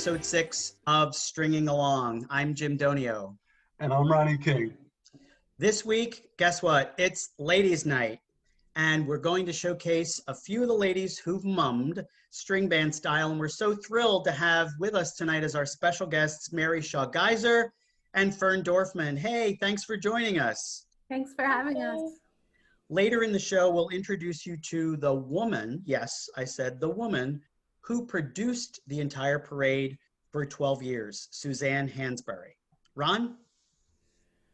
episode 6 of Stringing Along. I'm Jim Donio. And I'm Ronnie King. This week, guess what? It's Ladies' Night, and we're going to showcase a few of the ladies who've mummed string band style, and we're so thrilled to have with us tonight as our special guests, Mary Shaw Geiser and Fern Dorfman. Hey, thanks for joining us. Thanks for having us. Later in the show, we'll introduce you to the woman, yes, I said the woman, who produced the entire parade for 12 years, Suzanne Hansberry. Ron?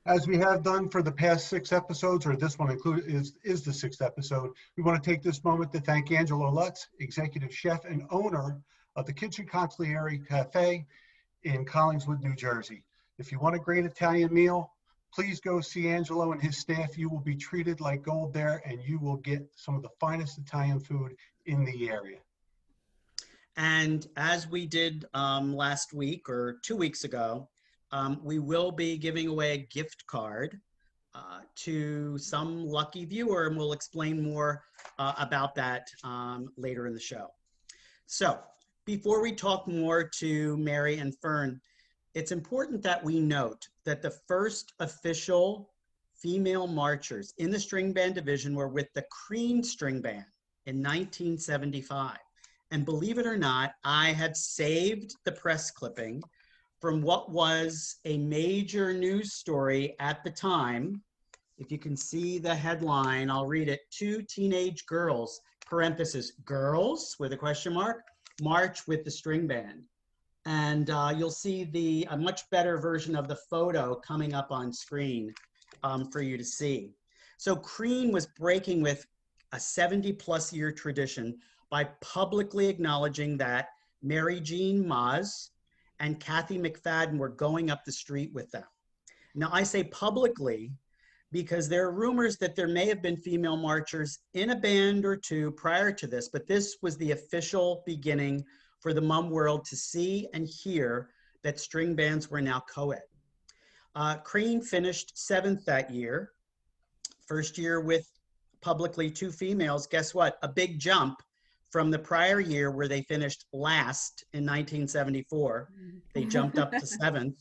As we have done for the past 6 episodes, or this one included is the 6th episode, we want to take this moment to thank Angelo Lutz, executive chef and owner of the Kitchen Consigliere Cafe in Collingswood, New Jersey. If you want a great Italian meal, please go see Angelo and his staff. You will be treated like gold there, and you will get some of the finest Italian food in the area. And as we did last week or 2 weeks ago, we will be giving away a gift card to some lucky viewer, and we'll explain more about that later in the show. So before we talk more to Mary and Fern, it's important that we note that the first official female marchers in the string band division were with the Crean String Band in 1975. And believe it or not, I had saved the press clipping from what was a major news story at the time. If you can see the headline, I'll read it. 2 teenage girls, parenthesis, girls with a question mark, march with the string band. And you'll see a much better version of the photo coming up on screen for you to see. So Crean was breaking with a 70-plus year tradition by publicly acknowledging that Mary Jean Maz and Kathy McFadden were going up the street with them. Now I say publicly because there are rumors that there may have been female marchers in a band or two prior to this, but this was the official beginning for the mum world to see and hear that string bands were now co-ed. Crean finished 7th that year. First year with publicly 2 females. Guess what? A big jump from the prior year where they finished last in 1974. They jumped up to 7th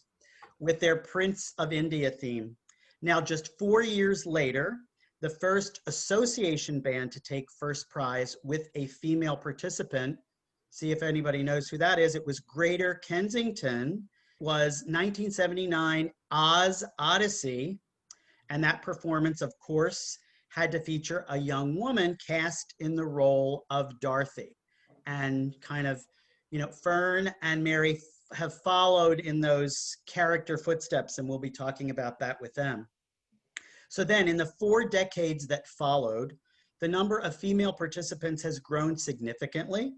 with their Prince of India theme. Now, just 4 years later, the first association band to take first prize with a female participant, see if anybody knows who that is. It was Greater Kensington, was 1979 Oz Odyssey. And that performance, of course, had to feature a young woman cast in the role of Dorothy. And kind of, Fern and Mary have followed in those character footsteps, and we'll be talking about that with them. So then in the 4 decades that followed, the number of female participants has grown significantly.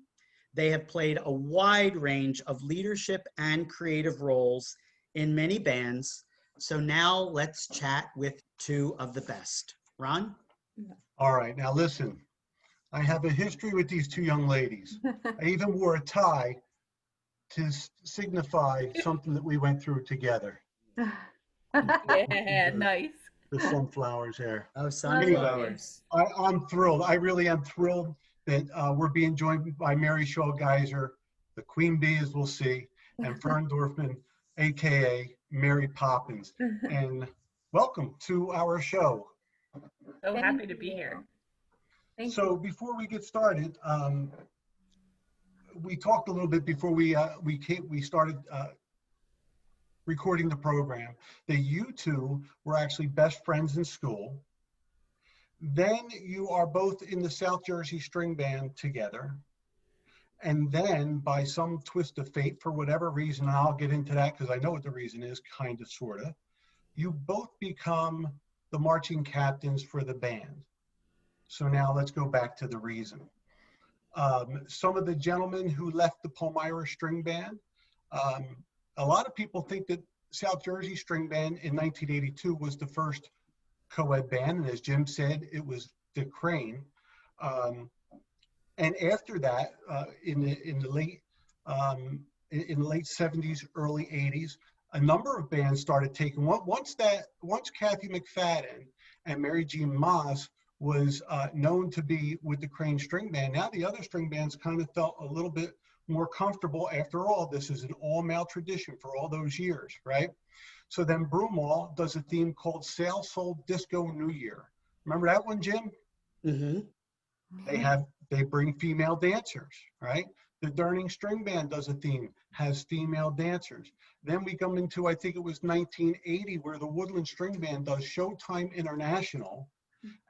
They have played a wide range of leadership and creative roles in many bands. So now let's chat with 2 of the best. Ron? All right, now listen, I have a history with these 2 young ladies. I even wore a tie to signify something that we went through together. Yeah, nice. The sunflowers there. Oh, sunflowers. I'm thrilled. I really am thrilled that we're being joined by Mary Shaw Geiser, the Queen Bee, as we'll see, and Fern Dorfman, AKA Mary Poppins. And welcome to our show. So happy to be here. So before we get started, we talked a little bit before we started recording the program that you 2 were actually best friends in school. Then you are both in the South Jersey String Band together. And then by some twist of fate, for whatever reason, and I'll get into that because I know what the reason is, kind of, sort of, you both become the marching captains for the band. So now let's go back to the reason. Some of the gentlemen who left the Palmyra String Band, a lot of people think that South Jersey String Band in 1982 was the first co-ed band, and as Jim said, it was the Crane. And after that, in the late 70s, early 80s, a number of bands started taking. Once Kathy McFadden and Mary Jean Maz was known to be with the Crane String Band, now the other string bands kind of felt a little bit more comfortable. After all, this is an all-male tradition for all those years, right? So then Broomall does a theme called Sail Soul Disco New Year. Remember that one, Jim? Mm-hmm. They bring female dancers, right? The Durning String Band does a theme, has female dancers. Then we come into, I think it was 1980, where the Woodland String Band does Showtime International,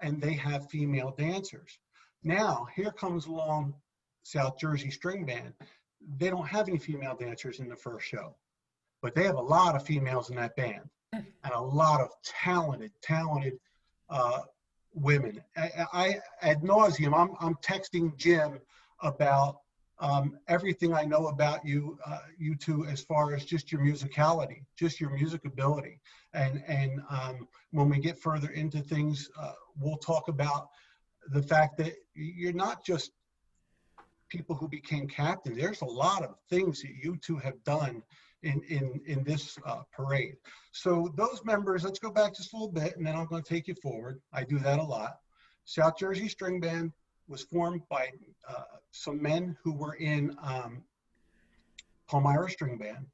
and they have female dancers. Now, here comes along South Jersey String Band. They don't have any female dancers in the first show, but they have a lot of females in that band and a lot of talented women. I ad nauseum, I'm texting Jim about everything I know about you, you two, as far as just your musicality, just your music ability. And when we get further into things, we'll talk about the fact that you're not just people who became captains. There's a lot of things that you two have done in this parade. So those members, let's go back just a little bit, and then I'm going to take you forward. I do that a lot. South Jersey String Band was formed by some men who were in Palmyra String Band.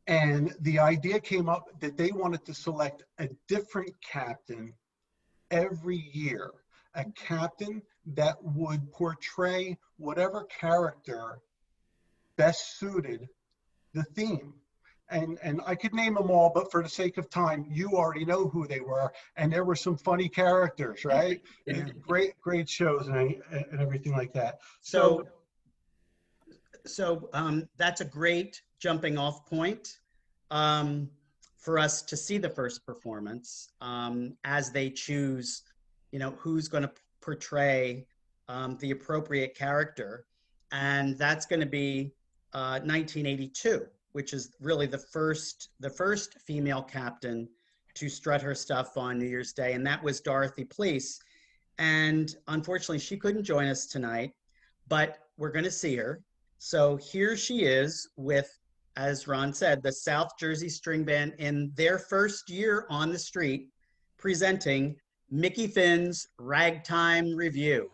And the idea came up that they wanted to select a different captain every year, a captain that would portray whatever character best suited the theme. And I could name them all, but for the sake of time, you already know who they were. And there were some funny characters, right? Great shows and everything like that. So that's a great jumping off point for us to see the first performance as they choose, who's going to portray the appropriate character. And that's going to be 1982, which is really the first female captain to strut her stuff on New Year's Day, and that was Dorothy Pleece. And unfortunately, she couldn't join us tonight, but we're going to see her. So here she is with, as Ron said, the South Jersey String Band in their first year on the street, presenting Mickey Finn's Ragtime Review.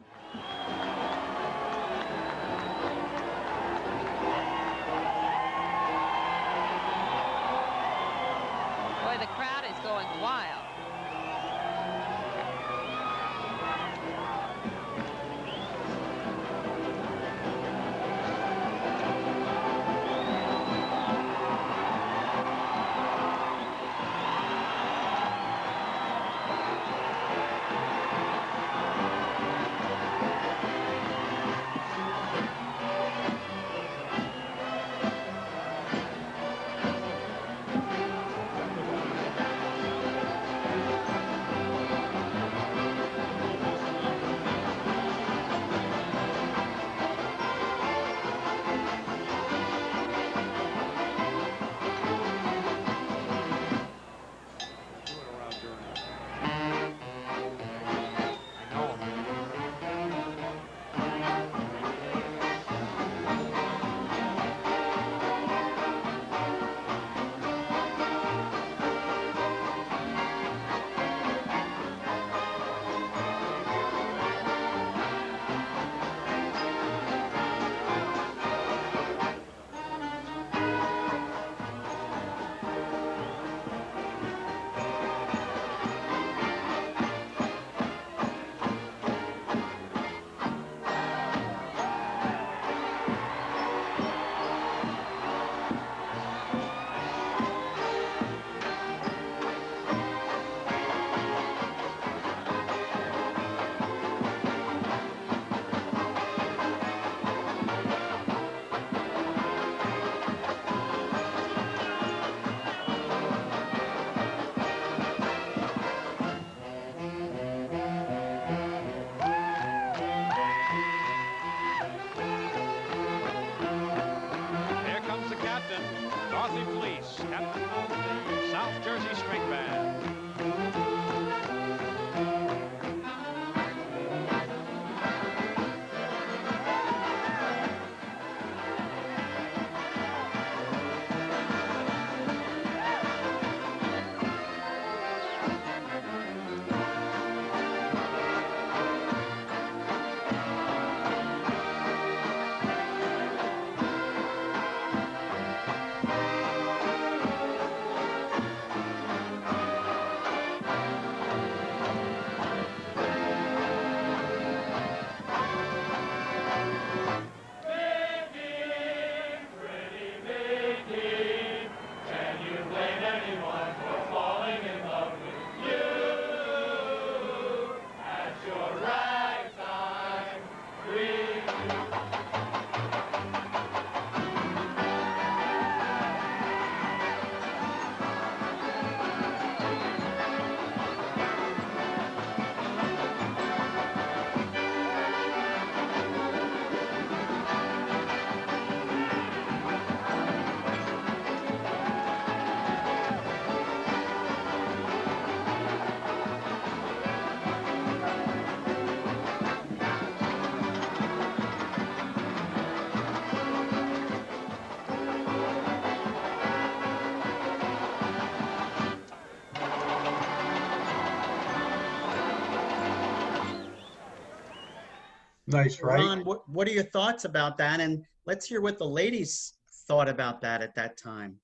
Nice, right? Ron, what are your thoughts about that? And let's hear what the ladies thought about that at that time.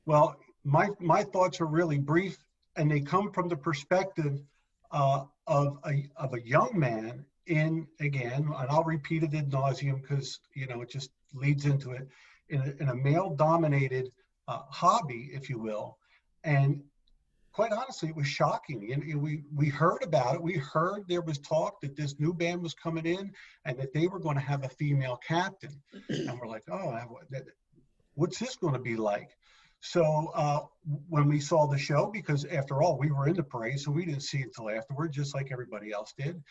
Well, my thoughts are really brief, and they come from the perspective of a young man in, again, and I'll repeat it ad nauseum because it just leads into it, in a male-dominated hobby, if you will. And quite honestly, it was shocking. And we heard about it. We heard there was talk that this new band was coming in and that they were going to have a female captain. And we're like, oh, what's this going to be like? So when we saw the show, because after all, we were in the parade, so we didn't see it until afterward, just like everybody else did.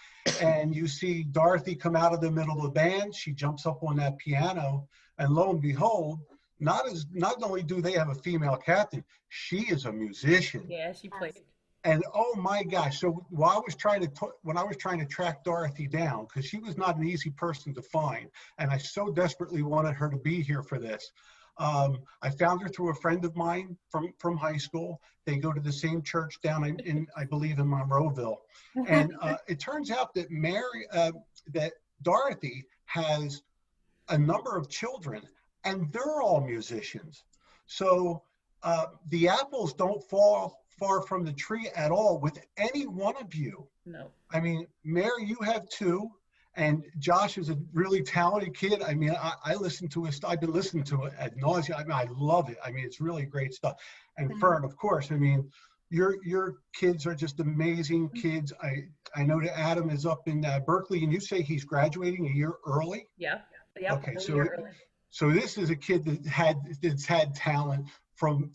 And you see Dorothy come out of the middle of the band. She jumps up on that piano, and lo and behold, not only do they have a female captain, she is a musician. Yeah, she played. And oh my gosh! So when I was trying to track Dorothy down, because she was not an easy person to find, and I so desperately wanted her to be here for this. I found her through a friend of mine from high school. They go to the same church down in I believe in Monroeville, and it turns out that that Dorothy has a number of children, and they're all musicians. So the apples don't fall far from the tree at all with any one of you. No. I mean, Mary, you have two. And Josh is a really talented kid. I mean, I listen to his, I've been listening to it ad nauseam. I mean, I love it. I mean, it's really great stuff. And Fern, of course, I mean, your kids are just amazing kids. I know that Adam is up in Berkeley, and you say he's graduating a year early? Yeah. Okay, so this is a kid that's had talent from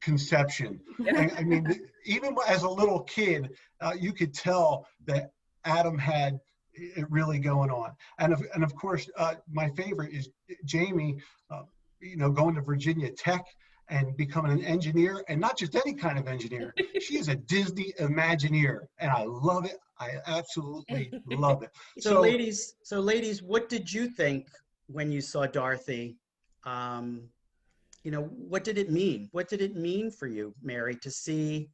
conception. And, I mean, even as a little kid, you could tell that Adam had it really going on. And of course, my favorite is Jamie, going to Virginia Tech and becoming an engineer, and not just any kind of engineer. She is a Disney Imagineer, and I love it. I absolutely love it. So ladies, what did you think when you saw Dorothy? What did it mean? What did it mean for you, Mary, to see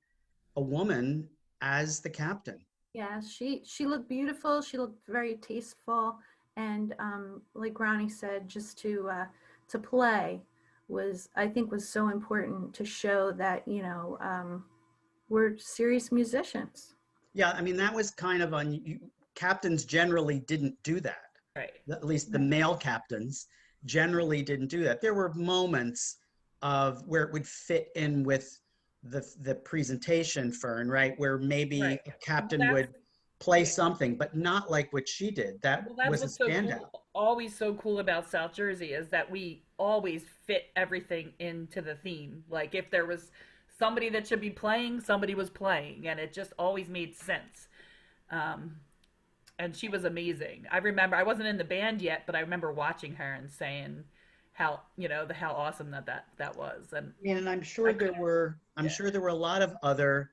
a woman as the captain? Yeah, she looked beautiful. She looked very tasteful, and like Ronnie said, just to play was so important to show that we're serious musicians. Yeah, I mean that was kind of captains generally didn't do that. Right. At least the male captains generally didn't do that. There were moments of where it would fit in with the presentation, Fern, right? Where maybe a captain would play something, but not like what she did. That was a standout. So always so cool about South Jersey is that we always fit everything into the theme. Like if there was somebody that should be playing, somebody was playing, and it just always made sense. And she was amazing. I remember I wasn't in the band yet, but I remember watching her and saying how awesome that was. And I'm sure there were a lot of other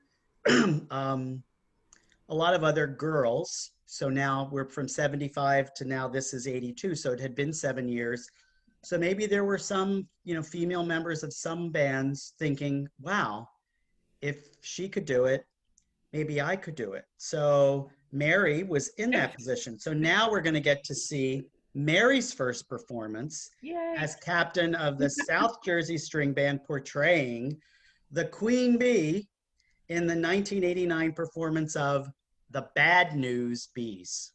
girls. So now we're from 75 to now this is 82. So it had been 7 years. So maybe there were some, female members of some bands thinking, wow, if she could do it, maybe I could do it. So Mary was in that position. So now we're going to get to see Mary's first performance as captain of the South Jersey String Band, portraying the Queen Bee in the 1989 performance of The Bad News Bees.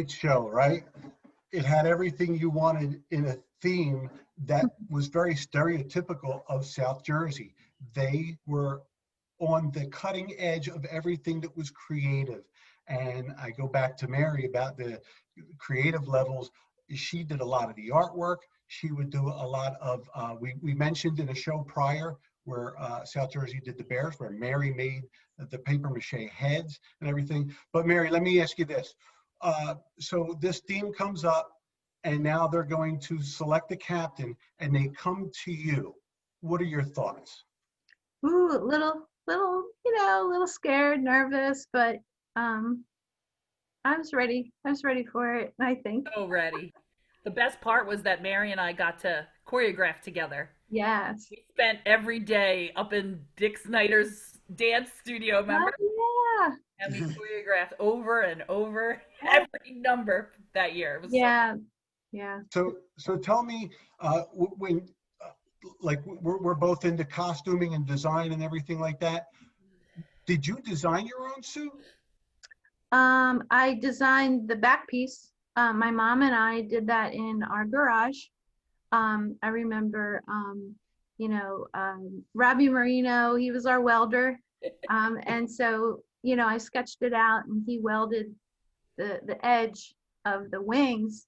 great show, right? It had everything you wanted in a theme that was very stereotypical of South Jersey. They were on the cutting edge of everything that was creative. And I go back to Mary about the creative levels. She did a lot of the artwork. She would do a lot of, we mentioned in a show prior where South Jersey did the bears, where Mary made the paper mache heads and everything. But Mary, let me ask you this. So this theme comes up and now they're going to select a captain and they come to you. What are your thoughts? Ooh, a little scared, nervous, but I was ready. I was ready for it, I think. So ready. The best part was that Mary and I got to choreograph together. Yes. We spent every day up in Dick Snyder's dance studio, remember? Oh, yeah. And we choreographed over and over every number that year. It was Yeah. Yeah. So tell me, when like we're both into costuming and design and everything like that. Did you design your own suit? I designed the back piece. My mom and I did that in our garage. I remember, Robbie Marino, he was our welder. And so, I sketched it out and he welded the edge of the wings,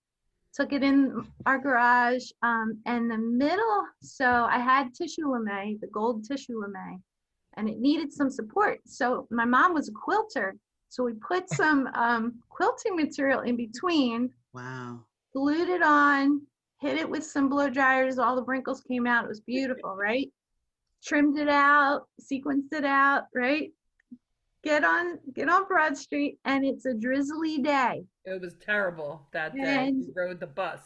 took it in our garage, and the middle. So I had tissue lame, the gold tissue lame, and it needed some support. So my mom was a quilter. So we put some quilting material in between. Wow. Glued it on, hit it with some blow dryers. All the wrinkles came out. It was beautiful, right? Trimmed it out, sequenced it out, right? Get on Broad Street, and it's a drizzly day. It was terrible that day. And we rode the bus.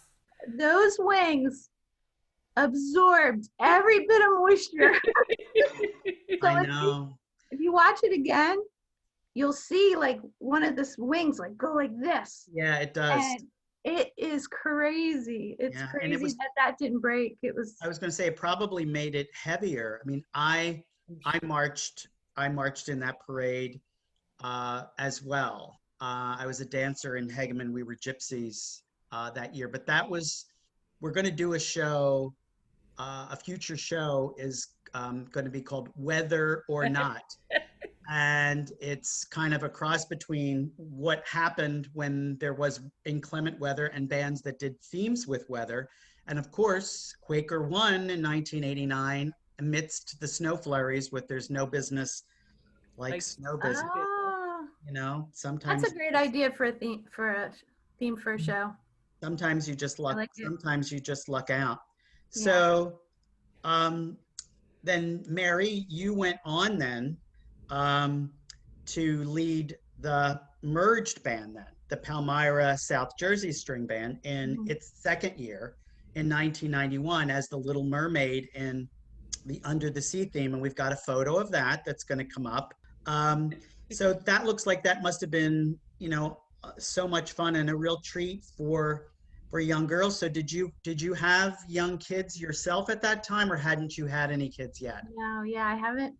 those wings absorbed every bit of moisture. So I know. If you watch it again, you'll see like one of the wings like go like this. Yeah, it does. And it is crazy. It's crazy that didn't break. It was. I was going to say it probably made it heavier. I mean, I marched in that parade as well. I was a dancer in Hegeman. We were gypsies that year, but we're going to do a show. A future show is going to be called Whether or Not. And it's kind of a cross between what happened when there was inclement weather and bands that did themes with weather. And of course, Quaker won in 1989 amidst the snow flurries with There's No Business Like Snow Business. Sometimes That's a great idea for a theme for a show. Sometimes you just luck. Sometimes you just luck out. Yeah. So then Mary, you went on then to lead the merged band then, the Palmyra South Jersey String Band in its second year in 1991 as the Little Mermaid in the Under the Sea theme. And we've got a photo of that that's going to come up. So that looks like that must have been, so much fun and a real treat for young girls. So did you have young kids yourself at that time, or hadn't you had any kids yet? No,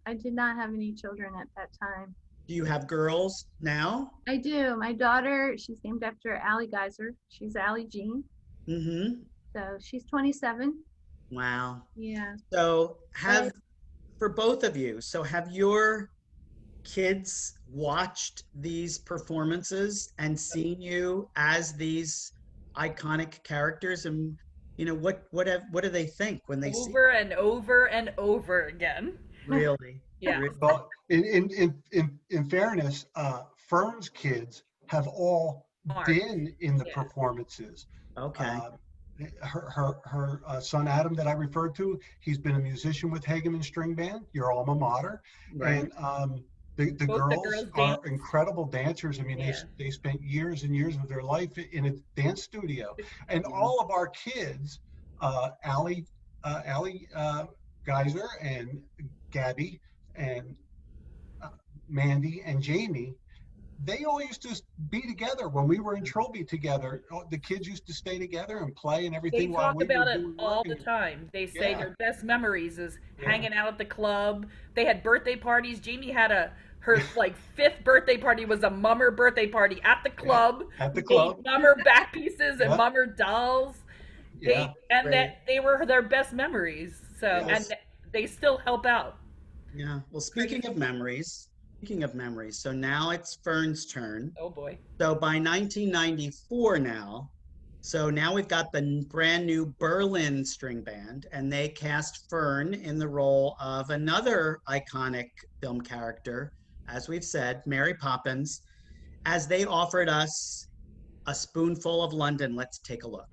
I did not have any children at that time. Do you have girls now? I do. My daughter, she's named after Allie Geiser. She's Allie Jean. Mm-hmm. So she's 27. Wow. Yeah. So for both of you, so have your kids watched these performances and seen you as these iconic characters, and what do they think when they see over and over and over again? Really? Yeah. Well, in fairness, Fern's kids have all been in the performances. Okay. Her son Adam that I referred to, he's been a musician with Hageman String Band, your alma mater, Right. and the girls are incredible dancers. I mean, they spent years and years of their life in a dance studio, and all of our kids, Allie Geiser and Gabby and Mandy and Jamie, they all used to be together when we were in Trilby together. The kids used to stay together and play and everything. They talk about it all the time. They say their best memories is hanging out at the club. They had birthday parties. Jamie had her like fifth birthday party was a mummer birthday party at the Yeah, club. at the We made club. mummer back pieces and Yeah, mummer dolls. yeah. Great. They were their best memories. So Well, Yes. and they still help out. yeah. Well, Crazy. speaking of memories, so now it's Fern's turn. Oh boy. So by 1994 now, so now we've got the brand new Berlin String Band, and they cast Fern in the role of another iconic film character, as we've said, Mary Poppins, as they offered us A Spoonful of London. Let's take a look.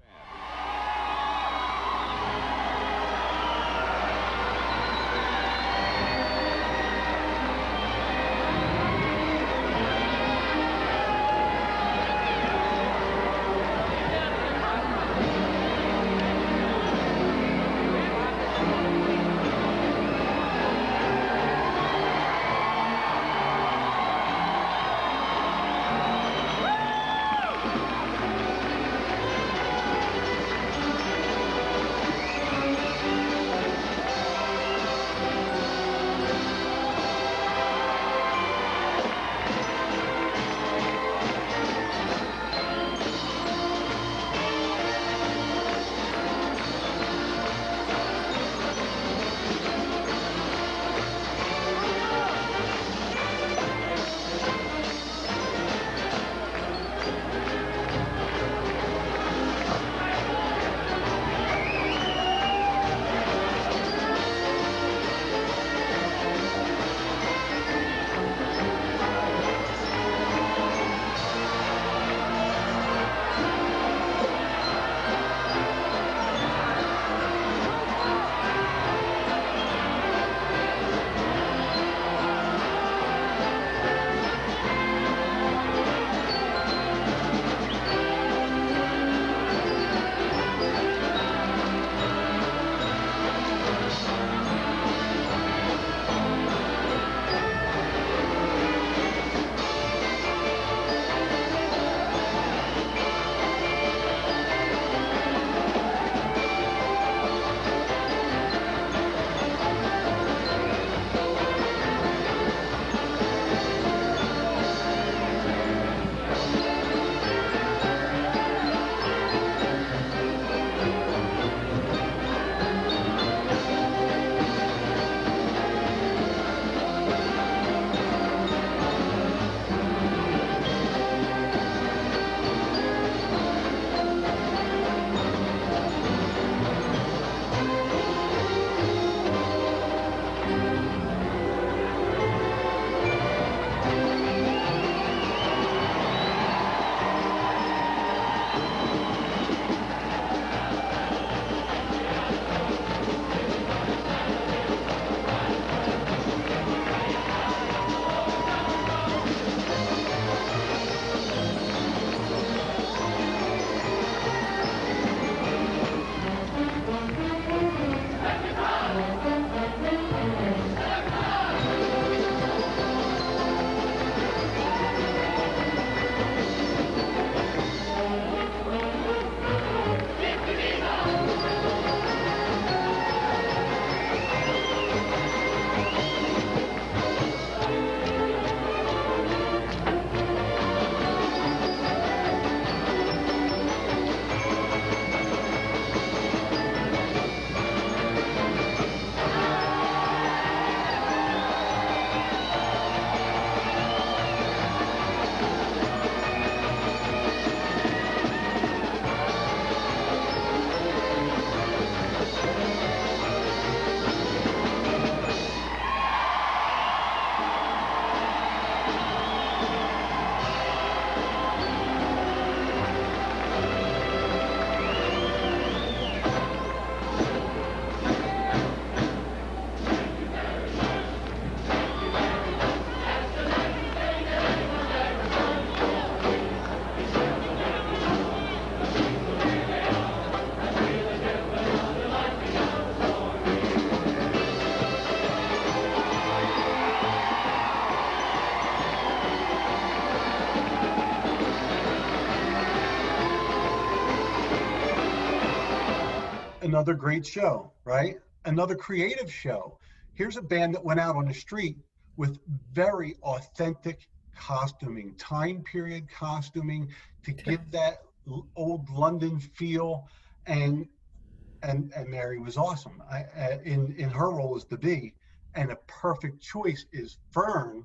Another great show, right? Another creative show. Here's a band that went out on the street with very authentic costuming, time period costuming to give that old London feel. And Mary was awesome. In her role as the bee, and a perfect choice is Fern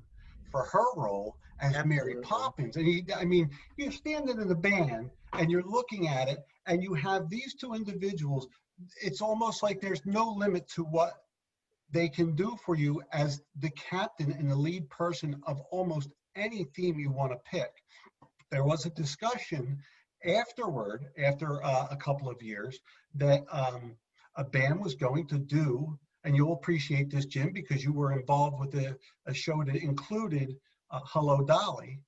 for her role as Mary Absolutely. Poppins. And I mean, you're standing in the band and you're looking at it, and you have these two individuals. It's almost like there's no limit to what they can do for you as the captain and the lead person of almost any theme you want to pick. There was a discussion afterward, after a couple of years, that a band was going to do, and you'll appreciate this, Jim, because you were involved with a show that included Hello Dolly.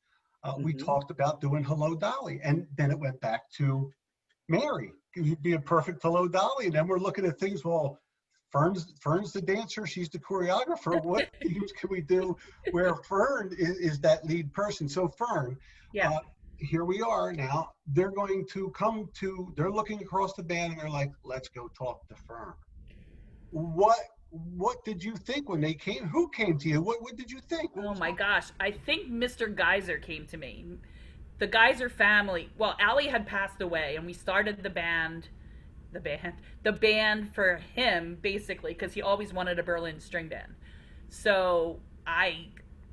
We talked about doing Hello Dolly, and then it went back to Mary. You'd be a perfect Hello Dolly, and then we're looking at things. Well, Fern's the dancer, she's the choreographer. What themes can we do where Fern is that lead person? So Fern, Yeah. here we are now. They're going to they're looking across the band and they're like, let's go talk to Fern. What did you think when they came? Who came to you? What did you think? Oh my gosh. I think Mr. Geiser came to me. The Geiser family. Well, Allie had passed away, and we started the band for him, basically, because he always wanted a Berlin string band. So I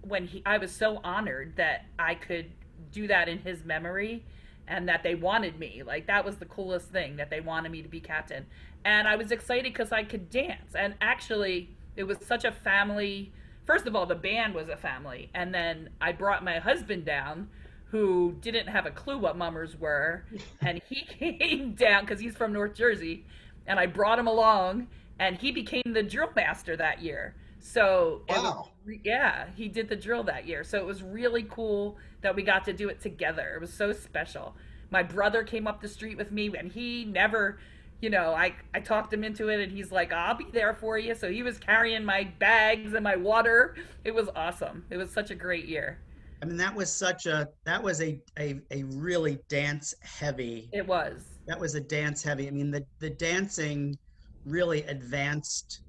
was so honored that I could do that in his memory, and that they wanted me. Like, that was the coolest thing, that they wanted me to be captain. And I was excited because I could dance. And actually, it was such a family. First of all, the band was a family. And then I brought my husband down, who didn't have a clue what mummers were. And he came down because he's from North Jersey. And I brought him along, and he became the drill master that year. So, Wow. yeah, he did the drill that year. So it was really cool that we got to do it together. It was so special. My brother came up the street with me, and he never, I talked him into it, and he's like, I'll be there for you. So he was carrying my bags and my water. It was awesome. It was such a great year. I mean, that was a really dance heavy. It was. That was a dance heavy. I mean, the dancing really advanced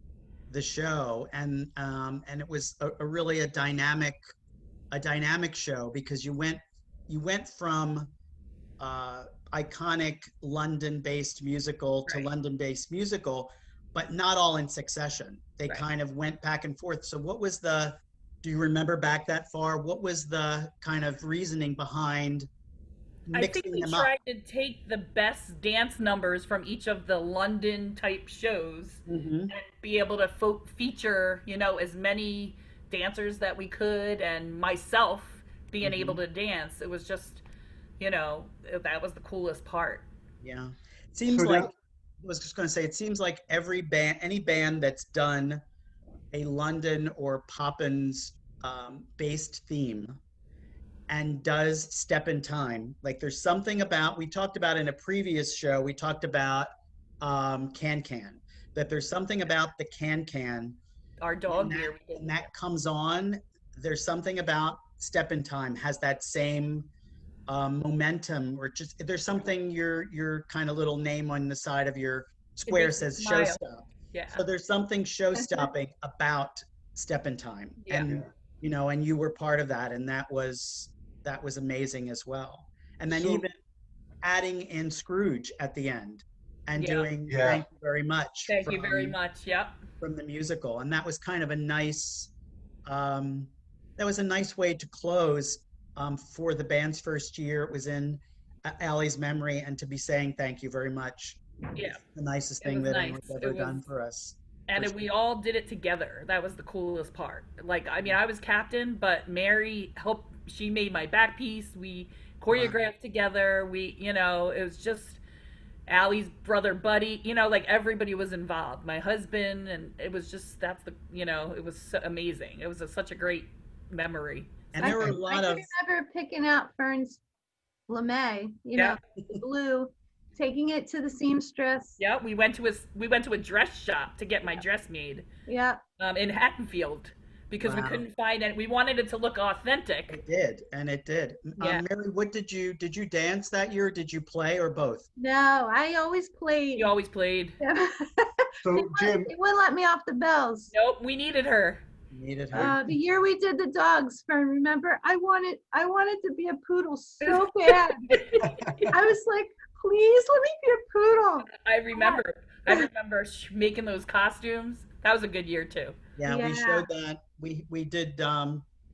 the show, and it was a really a dynamic show, because you went from iconic London-based musical to Right. London-based musical, but not all in succession. They Right. kind of went back and forth. So do you remember back that far? What was the kind of reasoning behind I think mixing we them up? tried to take the best dance numbers from each of the London type shows Mm-hmm. and be able to feature, as many dancers that we could, and myself being able to dance. It was just, that was the coolest part. Yeah. It seems So like, now, I was just going to say, it seems like any band that's done a London or Poppins based theme and does Step in Time, like there's something about, we talked about in a previous show, we talked about Can Can, that there's something about the Can Can Our dog here, we and that comes on. There's something about Step in Time has that same momentum, or just there's something your kind of little name on the side of your square makes you says smile. Showstop. Yeah. So there's something show-stopping about Step in Time, Yeah. and and you were part of that, and that was amazing as well. And then even adding in Scrooge at the end and Yeah. doing Yeah. Thank you very much. Thank you very much. Yep. From the musical, and that was kind of a nice way to close for the band's first year. It was in Allie's memory, and to be saying thank you very much. Yeah. The nicest It thing was that nice. anyone's ever It was- done for us. And For we all did it together. That was the coolest part. Like, I mean, I was captain, but Mary helped. She made my back piece. We choreographed together. It was just Allie's brother Buddy. Like, everybody was involved. My husband, and it was just, it was so amazing. It was such a great memory. And there were a lot I of can remember picking out Fern's lame, Yeah. the blue, taking it to the seamstress. Yeah, we went to a dress shop to get my dress made Yeah. in Hattonfield, because we Wow. couldn't find it. We wanted it to look authentic. it did, and it did. Yeah. Mary, what did you dance that year? Did you play, or both? No, I always played. You always played. so Jim, He wouldn't let me off the bells. Nope, we needed her. Needed her. The year we did the dogs, Fern, remember? I wanted to be a poodle so bad. I was like, please let me be a poodle. I remember. I remember making those costumes. That was a good year too. Yeah, we Yeah. showed that. We did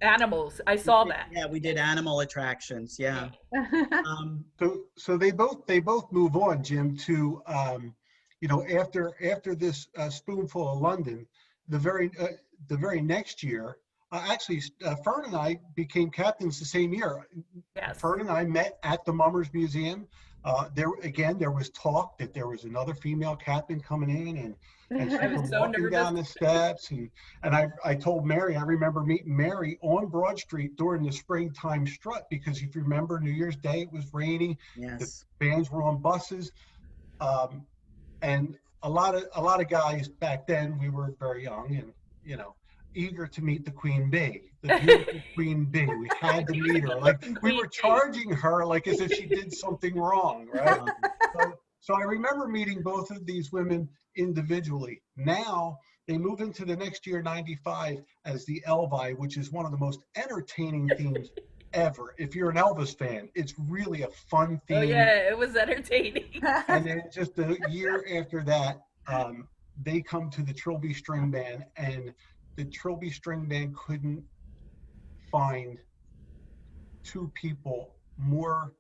Animals. I saw that. yeah, we did animal attractions. Yeah. So they both move on, Jim, to after this spoonful of London, the very next year, actually, Fern and I became captains the same year. Yes. Fern and I met at the Mummers Museum. There was talk that there was another female captain coming in, and she'd I was come so walking down the nervous. steps, and I told Mary, I remember meeting Mary on Broad Street during the springtime strut, because if you remember New Year's Day, it was raining, the Yes. bands were on buses, and a lot of guys back then, we were very young and eager to meet the Queen Bee, the beautiful Queen Bee. We had to meet her. Like we were charging her like as if she did something wrong, right? So I remember meeting both of these women individually. Now they move into the next year, 95, as the Elvi, which is one of the most entertaining themes ever. If you're an Elvis fan, it's really a fun theme. Oh yeah, it was entertaining. And then just a year after that, they come to the Trilby String Band, and the Trilby String Band couldn't find two people more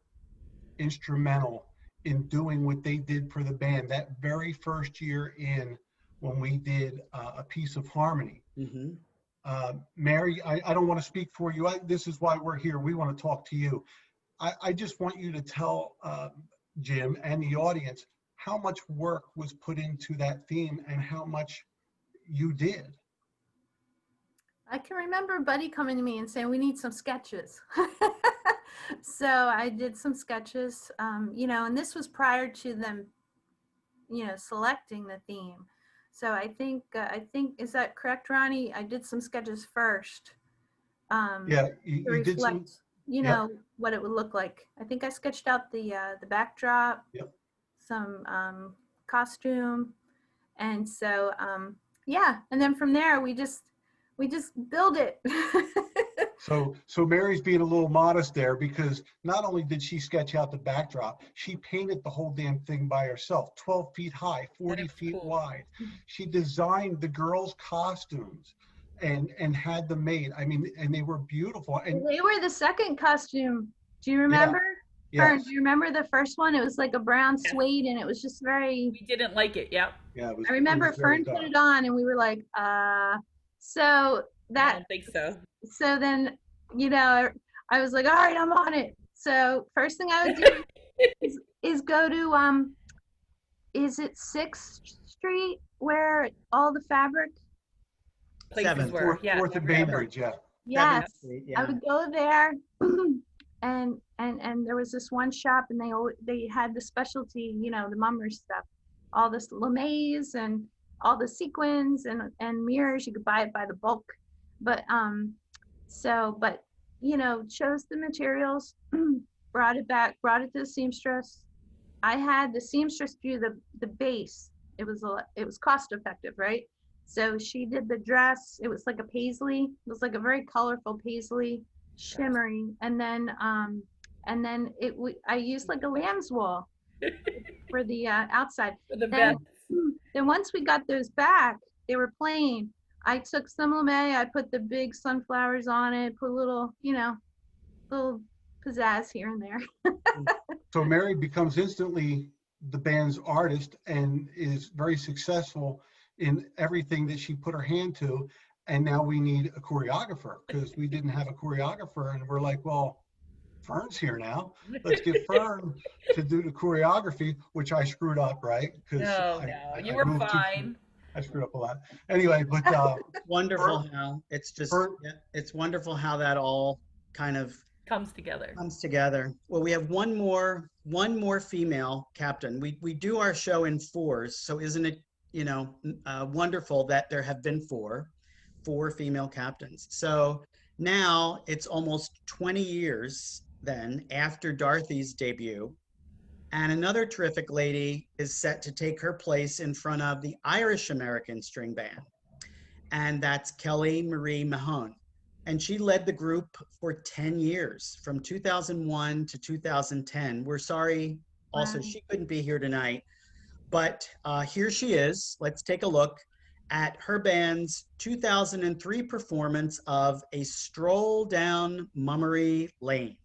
instrumental in doing what they did for the band that very first year in, when we did A Piece of Harmony. Mm-hmm. Mary, I don't want to speak for you. This is why we're here. We want to talk to you. I just want you to tell Jim and the audience how much work was put into that theme and how much you did. I can remember Buddy coming to me and saying, we need some sketches. So I did some sketches, and this was prior to them, selecting the theme. So I think, is that correct, Ronnie? I did some sketches first. Yeah, To you reflect, did some. what it would look like. I think I sketched out the backdrop, Yep. some costume, and so and then from there we just build it. So Mary's being a little modest there, because not only did she sketch out the backdrop, she painted the whole damn thing by herself, 12 feet high, 40 feet cool. wide. She designed the girls' costumes and had them made. I mean, and they were beautiful. And They were the second costume. Do you remember? Fern, yes, do you remember the first one? It was like a brown suede, and it was just very. We didn't like it. Yep. yeah. I remember Fern put it on, and we were like, so I that. don't think so. So then, I was like, all right, I'm on it. So first thing I would do is go to is it 6th Street where all the fabric? Places Seventh. were. Yeah. Fourth and Bainbridge, yeah. Yes, Street, I yeah. would go there, and there was this one shop, and they had the specialty, the mummers stuff, all this lamaze and all the sequins and mirrors. You could buy it by the bulk, but chose the materials, brought it to the seamstress. I had the seamstress do the base. It was cost effective, right? So she did the dress. It was like a paisley. It was like a very colorful paisley, shimmery. And then I used like a lamb's wool for the outside. For the Then, best. then once we got those back, they were plain. I took some lame. I put the big sunflowers on it. Put a little, little pizzazz here and there. So Mary becomes instantly the band's artist and is very successful in everything that she put her hand to. And now we need a choreographer, because we didn't have a choreographer, and we're like, well, Fern's here now. Let's get Fern to do the choreography, which I screwed up, right? No, you were fine. I screwed up a lot. Anyway, but Wonderful how it's just it's wonderful how that all kind of Comes together. Well, we have one more female captain. We do our show in 4s, so isn't it wonderful that there have been four female captains. So now it's almost 20 years then after Dorothy's debut, and another terrific lady is set to take her place in front of the Irish American String Band. and that's Kelly Marie Mahone. And she led the group for 10 years, from 2001 to 2010. We're sorry also Wow. she couldn't be here tonight, but here she is. Let's take a look at her band's 2003 performance of A Stroll Down Mummery Lane.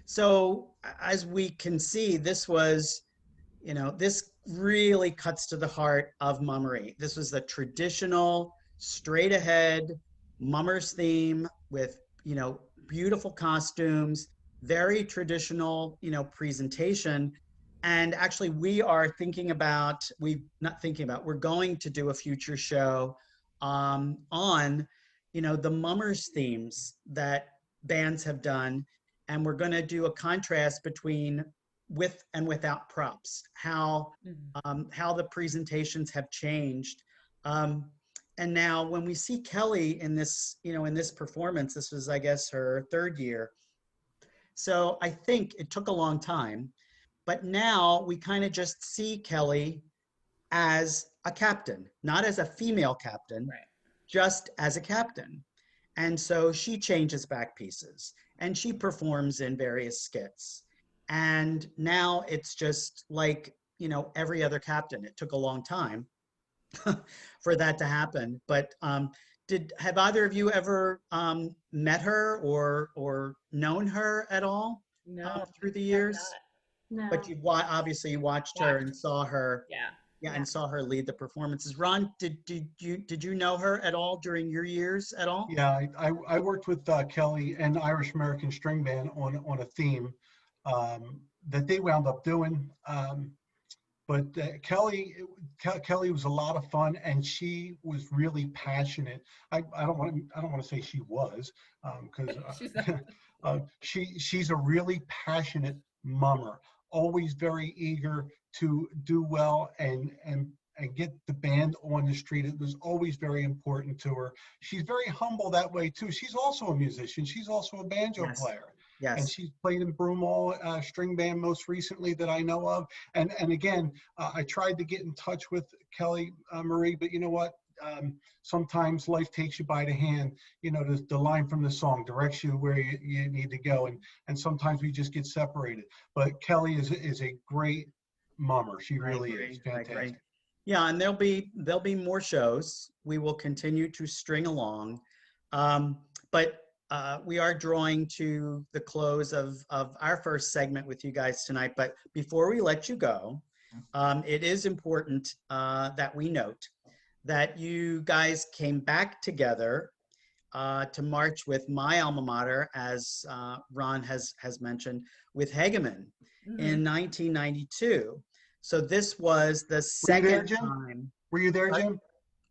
So as we can see, this was, this really cuts to the heart of mummery. This was the traditional, straight ahead, mummers theme with, beautiful costumes, very traditional, presentation. And actually, we are thinking about, not thinking about, we're going to do a future show on, the mummers themes that bands have done. And we're going to do a contrast between with and without props, how the presentations have changed. Um, and now when we see Kelly in this, in this performance, this was, I guess, her third year. So I think it took a long time, but now we kind of just see Kelly as a captain, not as a female captain, Right. just as a captain. And so she changes back pieces and she performs in various skits. And now it's just like, every other captain. It took a long time for that to happen. But have either of you ever met her or known her at all No, through the have years? not. But No. obviously you watched her and saw her, Yeah. yeah, Yeah. and saw her lead the performances. Ron, did you know her at all during your years at all? Yeah, I worked with Kelly and Irish American String Band on a theme that they wound up doing. But Kelly was a lot of fun, and she was really passionate. I don't want to say she was, because She's not. she's a really passionate mummer, always very eager to do well and get the band on the street. It was always very important to her. She's very humble that way too. She's also a musician. She's also a banjo Yes. player. And Yes. she's played in Broomall String Band most recently that I know of. And again, I tried to get in touch with Kelly Marie, but you know what? Sometimes life takes you by the hand. The line from the song directs you where you need to go, and sometimes we just get separated. But Kelly is a great mummer. She really is I agree. fantastic. Yeah, and there'll be more shows. We will continue to string along, but we are drawing to the close of our first segment with you guys tonight. But before we let you go, it is important that we note that you guys came back together to march with my alma mater, as Ron has mentioned, with Hegeman in 1992. So this was the Were you there, second Jim? time. Were you there, Jim?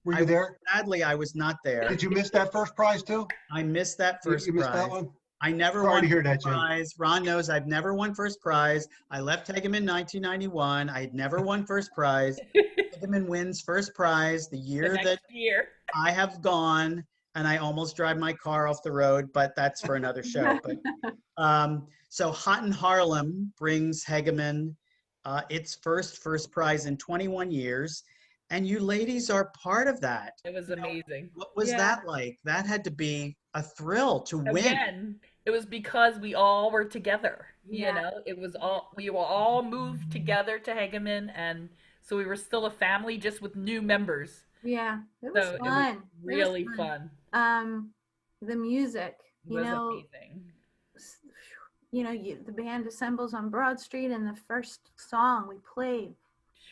Were I you there? Sadly, I was not there. Did you miss that first prize too? I missed that first You missed prize. that one? I never Sorry won to hear first that, Jim. prize. Ron knows I've never won first prize. I left Hegeman in 1991. I had never won first prize. Hegeman wins first prize the The year next that year. I have gone, and I almost drive my car off the road, but that's for another show. But so Hot in Harlem brings Hegeman its first prize in 21 years. And you ladies are part of that. It was amazing. What was Yeah. that like? That had to be a thrill to win. Again, it was because we all were together. Yeah. It was we were all moved together to Hegeman, and so we were still a family, just with new members. Yeah. It was So it was fun. really It was fun. The music, It was amazing. s- the band assembles on Broad Street, and the first song we played,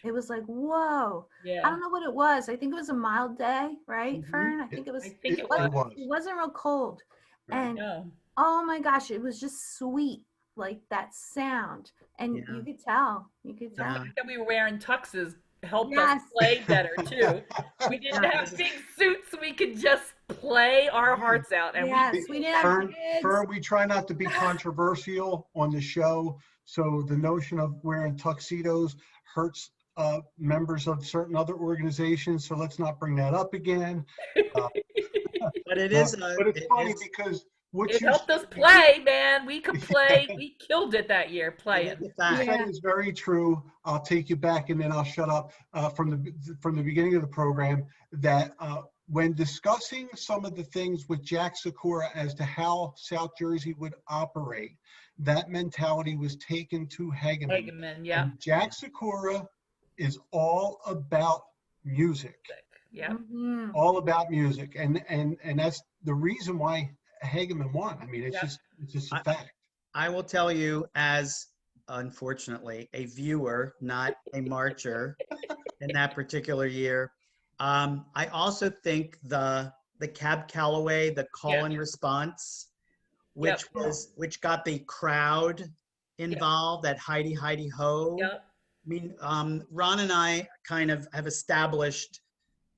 it was like, whoa. I Yeah, don't know what it was. I think it was a mild day, right, Mhm. Fern? I think it was. I think it It was. was. It wasn't real cold. Right. And No, oh my gosh, it was just sweet, like that sound. And Yeah. you could tell. You could the tell. Yeah. fact that we were wearing tuxes helped Yes. us play better too. We didn't have big suits; we could just play our hearts out, and Yes, we didn't have Fern, kids. Fern, we try not to be controversial on the show, so the notion of wearing tuxedos hurts members of certain other organizations, so let's not bring that up again. But it No, is but it's funny because what it you helped us said- play, man. We could play. We killed it that year it is playing. a What you fact. said Yeah. is very true. I'll take you back and then I'll shut up from the beginning of the program that when discussing some of the things with Jack Sakura as to how South Jersey would operate, that mentality was taken to Hegeman. Hegeman, yeah, And Jack Sakura is all about music, yeah. Mhm. all about music. And that's the reason why Hegeman won. I mean, it's Yeah. just a fact. I will tell you, as unfortunately a viewer, not a marcher in that particular year. I also think the the Cab Calloway, the call and response, Yep. which got the crowd involved, that Heidi Heidi Ho. Yep. I mean, Ron and I kind of have established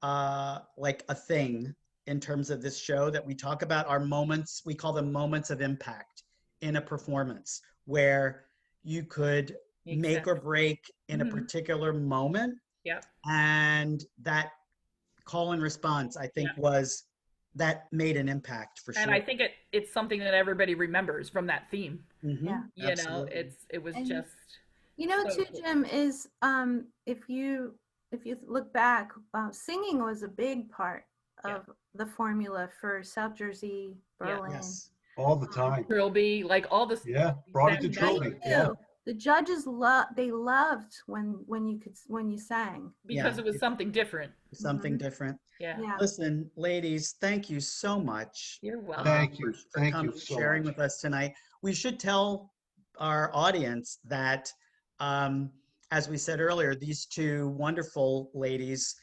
like a thing in terms of this show that we talk about our moments. We call them moments of impact in a performance, where you could make or break in a particular moment. Yep. And that call and response, I think, was that made an impact for sure. And I think it's something that everybody remembers from that theme. Mm-hmm. You Absolutely. know, it was And just. You know, so too, cool. Jim, is if you look back, singing was a big part of the formula for South Jersey, Berlin. Yes. All the time. Trilby, like all the. Yeah, brought it to Trilby. Yeah. The judges loved when you sang, because it was something different. Something different. Yeah. Listen, ladies, thank you so much. You're welcome. Thank you. For Thank coming, you so sharing much. with us tonight. We should tell our audience that, as we said earlier, these two wonderful ladies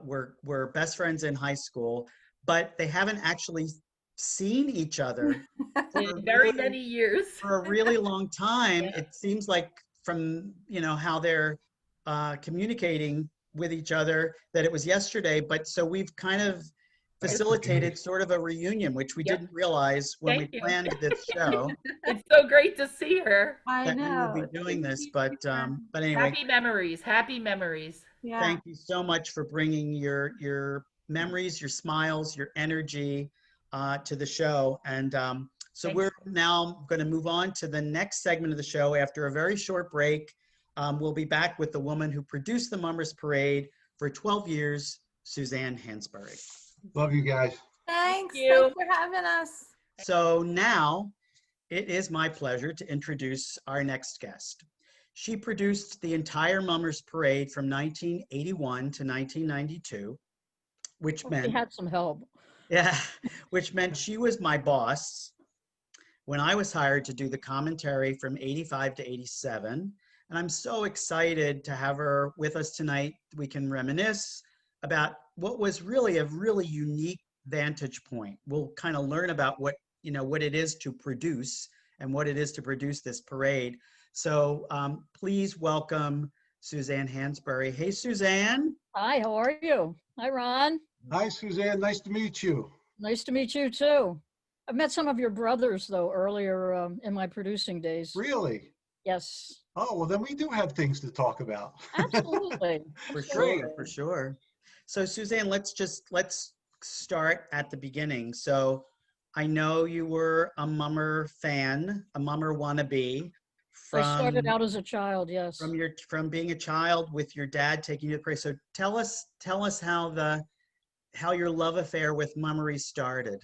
were best friends in high school, but they haven't actually seen each other in very many years. For a really long time. It seems like from, how they're communicating with each other that it was yesterday, but so we've kind of facilitated sort of a reunion, which we didn't realize when we planned this show. It's so great to see her. I know. We would be doing this, but anyway. Happy memories. Happy memories. Yeah. Thank you so much for bringing your memories, your smiles, your energy to the show. And so we're now going to move on to the next segment of the show after a very short break. We'll be back with the woman who produced the Mummers Parade for 12 years, Suzanne Hansberry. Love you guys. Thanks. Thank you. Thanks for having us. So now it is my pleasure to introduce our next guest. She produced the entire Mummers Parade from 1981 to 1992, which meant she had some help. Yeah, which meant she was my boss when I was hired to do the commentary from 85 to 87. And I'm so excited to have her with us tonight. We can reminisce about what was really a really unique vantage point. We'll kind of learn about what it is to produce and what it is to produce this parade. So please welcome Suzanne Hansberry. Hey, Suzanne. Hi, how are you? Hi, Ron. Hi, Suzanne. Nice to meet you. Nice to meet you, too. I've met some of your brothers, though, earlier in my producing days. Really? Yes. Oh, well, then we do have things to talk about. Absolutely. For sure. So, Suzanne, let's start at the beginning. So, I know you were a Mummer fan, a Mummer wannabe. I started out as a child, yes. From being a child with your dad taking you to the parade. So, tell us how your love affair with mummery started.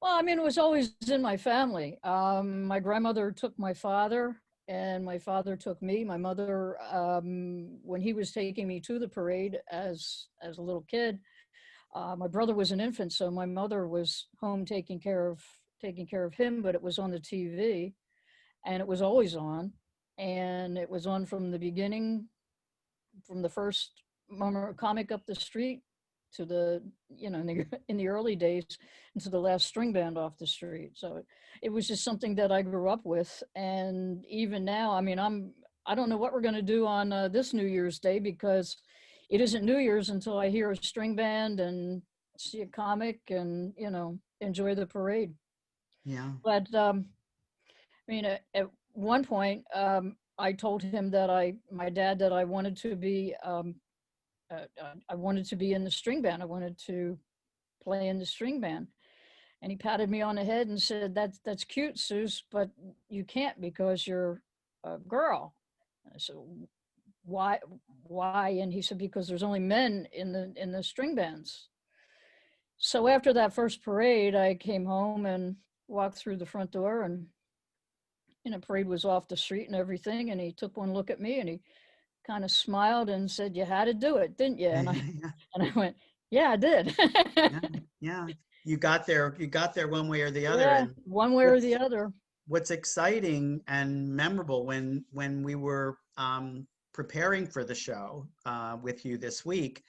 Well, I mean, it was always in my family. My grandmother took my father, and my father took me. My mother, when he was taking me to the parade as a little kid, my brother was an infant, so my mother was home taking care of him, but it was on the TV, and it was always on, and it was on from the beginning, from the first Mummer comic up the street to the, in the early days, into the last string band off the street. So it was just something that I grew up with. And even now, I mean, I don't know what we're going to do on this New Year's Day, because it isn't New Year's until I hear a string band and see a comic and, enjoy the parade. Yeah. But, I mean, at one point, I told him my dad, that I wanted to be, I wanted to be in the string band. I wanted to play in the string band. And he patted me on the head and said, that's cute, Suze, but you can't because you're a girl. And I said, why? And he said, because there's only men in the string bands. So after that first parade, I came home and walked through the front door, and parade was off the street and everything. And he took one look at me and he kind of smiled and said, "You had to do it, didn't you?" And I went, "Yeah, I did." Yeah. You got there one way or the other. Yeah, and one way or the other. What's exciting and memorable when we were preparing for the show with you this week,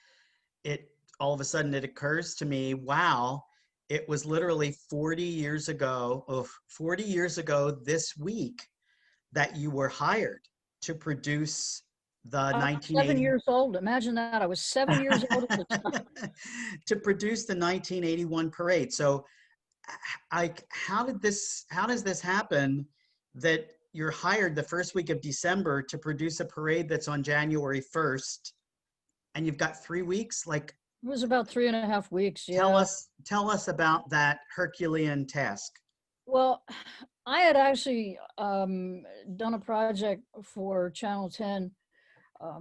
it all of a sudden it occurs to me, wow, it was literally 40 years ago, 40 years ago this week that you were hired to produce the I was 7 1980 years old. Imagine that. I was 7 years old at the time. to produce the 1981 parade. So how does this happen that you're hired the first week of December to produce a parade that's on January 1st and you've got 3 weeks? Like, It was about 3.5 weeks. tell Yeah. us about that Herculean task. Well, I had actually done a project for Channel 10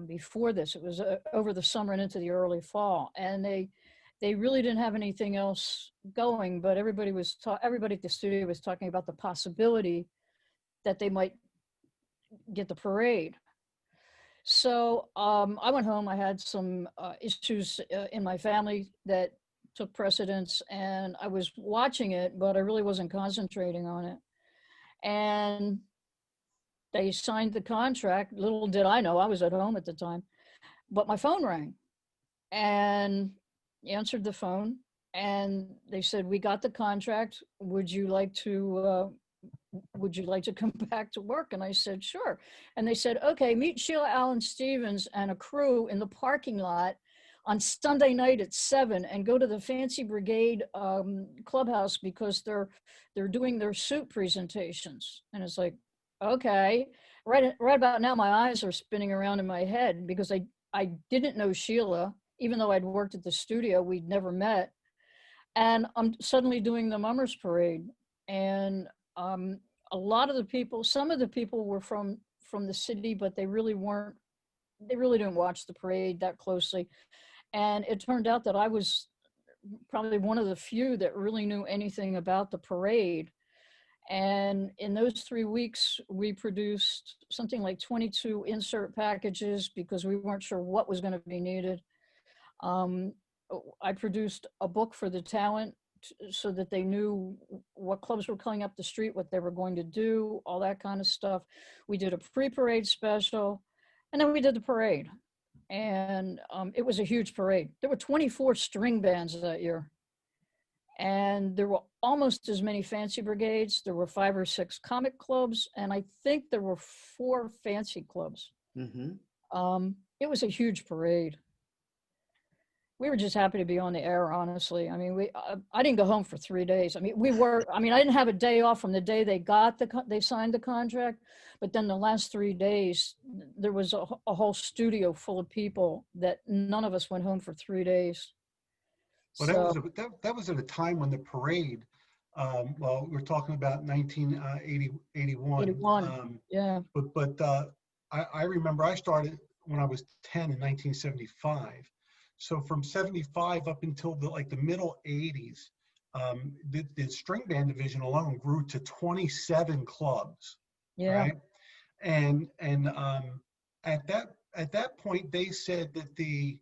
before this. It was over the summer and into the early fall, and they really didn't have anything else going. But everybody at the studio was talking about the possibility that they might get the parade. So I went home. I had some issues in my family that took precedence, and I was watching it, but I really wasn't concentrating on it. And they signed the contract. Little did I know, I was at home at the time, but my phone rang, and answered the phone, and they said, "We got the contract. Would you like to come back to work?" And I said, "Sure." And they said, "Okay, meet Sheila Allen Stevens and a crew in the parking lot on Sunday night at 7 and go to the Fancy Brigade clubhouse because they're doing their suit presentations." And it's like, okay. Right about now, my eyes are spinning around in my head because I didn't know Sheila, even though I'd worked at the studio, we'd never met. And I'm suddenly doing the Mummers Parade. And a lot of the people, some of the people were from the city, but they really didn't watch the parade that closely. And it turned out that I was probably one of the few that really knew anything about the parade. And in those 3 weeks, we produced something like 22 insert packages because we weren't sure what was going to be needed. I produced a book for the talent so that they knew what clubs were coming up the street, what they were going to do, all that kind of stuff. We did a pre-parade special, and then we did the parade. And it was a huge parade. There were 24 string bands that year. And there were almost as many fancy brigades. There were 5 or 6 comic clubs, and I think there were 4 fancy clubs. Mm-hmm. It was a huge parade. We were just happy to be on the air, honestly. I mean, I didn't go home for 3 days. I didn't have a day off from the day they signed the contract, but then the last 3 days, there was a whole studio full of people that none of us went home for 3 days. Well, that was at a time when the parade, well, we're talking about 1981. 81, yeah. But I remember I started when I was 10 in 1975. So from 75 up until the middle 80s, the string band division alone grew to 27 clubs. Yeah. Right. And at that point, they said that the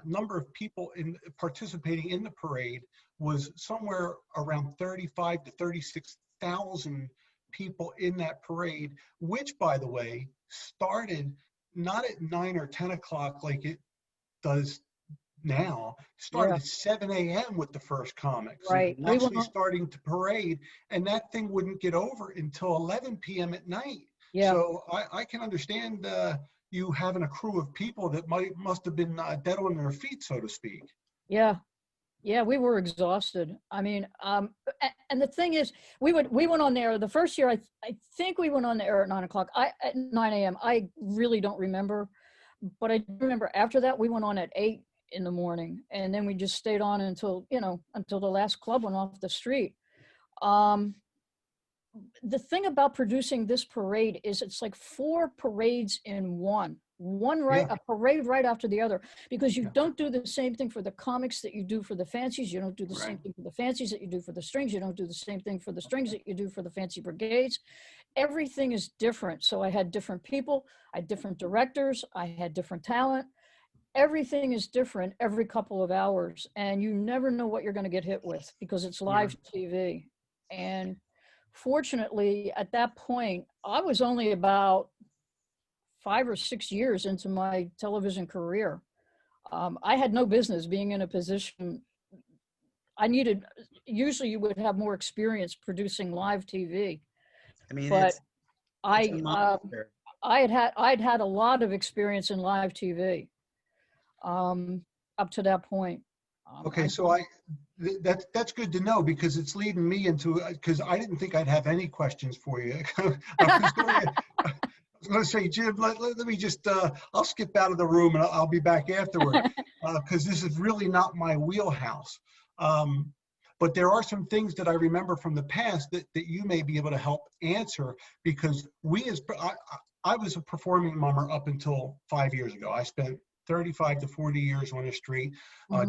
number of people participating in the parade was somewhere around 35 to 36,000 people in that parade, which, by the way, started not at 9 or 10 o'clock like it does now. Started at 7 a.m. with the first comics. Right. Actually starting to parade, and that thing wouldn't get over until 11 p.m. at night. Yeah. So I can understand you having a crew of people that must have been dead on their feet, so to speak. Yeah. Yeah, we were exhausted. I mean, and the thing is, we went on there the first year. I think we went on the air at 9 o'clock. At 9 a.m. I really don't remember, but I remember after that we went on at 8 in the morning, and then we just stayed on until the last club went off the street. The thing about producing this parade is it's like 4 parades in one. A parade right after the other, because you don't do the same thing for the comics that you do for the fancies. You don't do the same thing for the fancies that you do for the strings. You don't do the same thing for the strings that you do for the fancy brigades. Everything is different. So I had different people, I had different directors, I had different talent. Everything is different every couple of hours, and you never know what you're going to get hit with because it's live TV. And fortunately, at that point, I was only about 5 or 6 years into my television career. I had no business being in a position. I needed, usually you would have more experience producing live TV, I mean, but it's a I, monster. I'd had a lot of experience in live TV up to that point. Okay, so that's good to know, because it's leading me into, because I didn't think I'd have any questions for you. I was going to say, Jim, let me just, I'll skip out of the room and I'll be back afterward, because this is really not my wheelhouse. But there are some things that I remember from the past that you may be able to help answer, because I was a performing mummer up until 5 years ago. I spent 35 to 40 years on the street.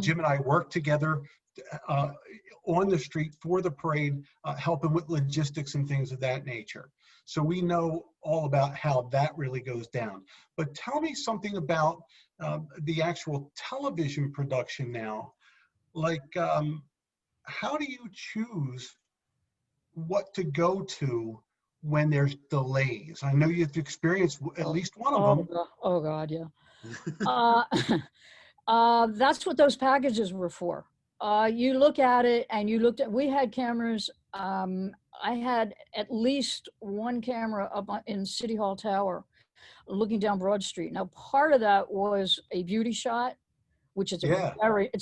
Jim and I worked together on the street for the parade, helping with logistics and things of that nature. So we know all about how that really goes down. But tell me something about the actual television production now. Like, how do you choose what to go to when there's delays? I know you've experienced at least one of them. Oh God, yeah. That's what those packages were for. You look at it and we had cameras. I had at least one camera up in City Hall Tower looking down Broad Street. Now, part of that was a beauty shot, which is a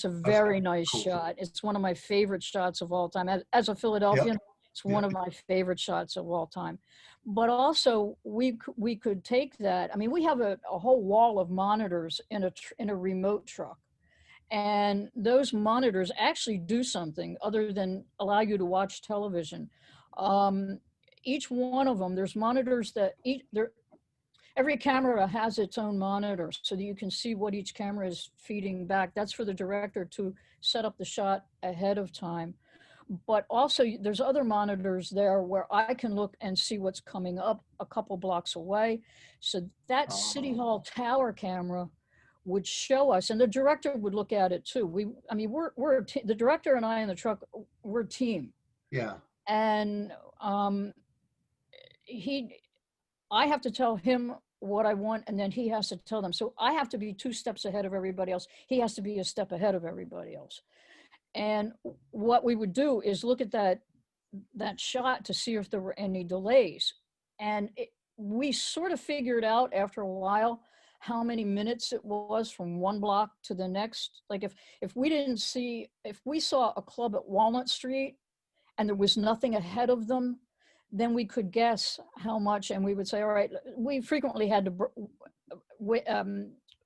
very nice cool shot. It's one of my favorite shots of all time. As a Philadelphian, it's one of my favorite shots of all time. But also we could take that. I mean, we have a whole wall of monitors in a remote truck. And those monitors actually do something other than allow you to watch television. Each one of them, there's monitors that every camera has its own monitor so that you can see what each camera is feeding back. That's for the director to set up the shot ahead of time. But also there's other monitors there where I can look and see what's coming up a couple blocks away. So that City Hall Tower camera would show us, and the director would look at it too. The director and I in the truck, we're a team. Yeah. And I have to tell him what I want, and then he has to tell them. So I have to be 2 steps ahead of everybody else. He has to be a step ahead of everybody else. And what we would do is look at that shot to see if there were any delays. And we sort of figured out after a while how many minutes it was from one block to the next. Like if we saw a club at Walnut Street and there was nothing ahead of them, then we could guess how much, and we would say, all right, we frequently had to, we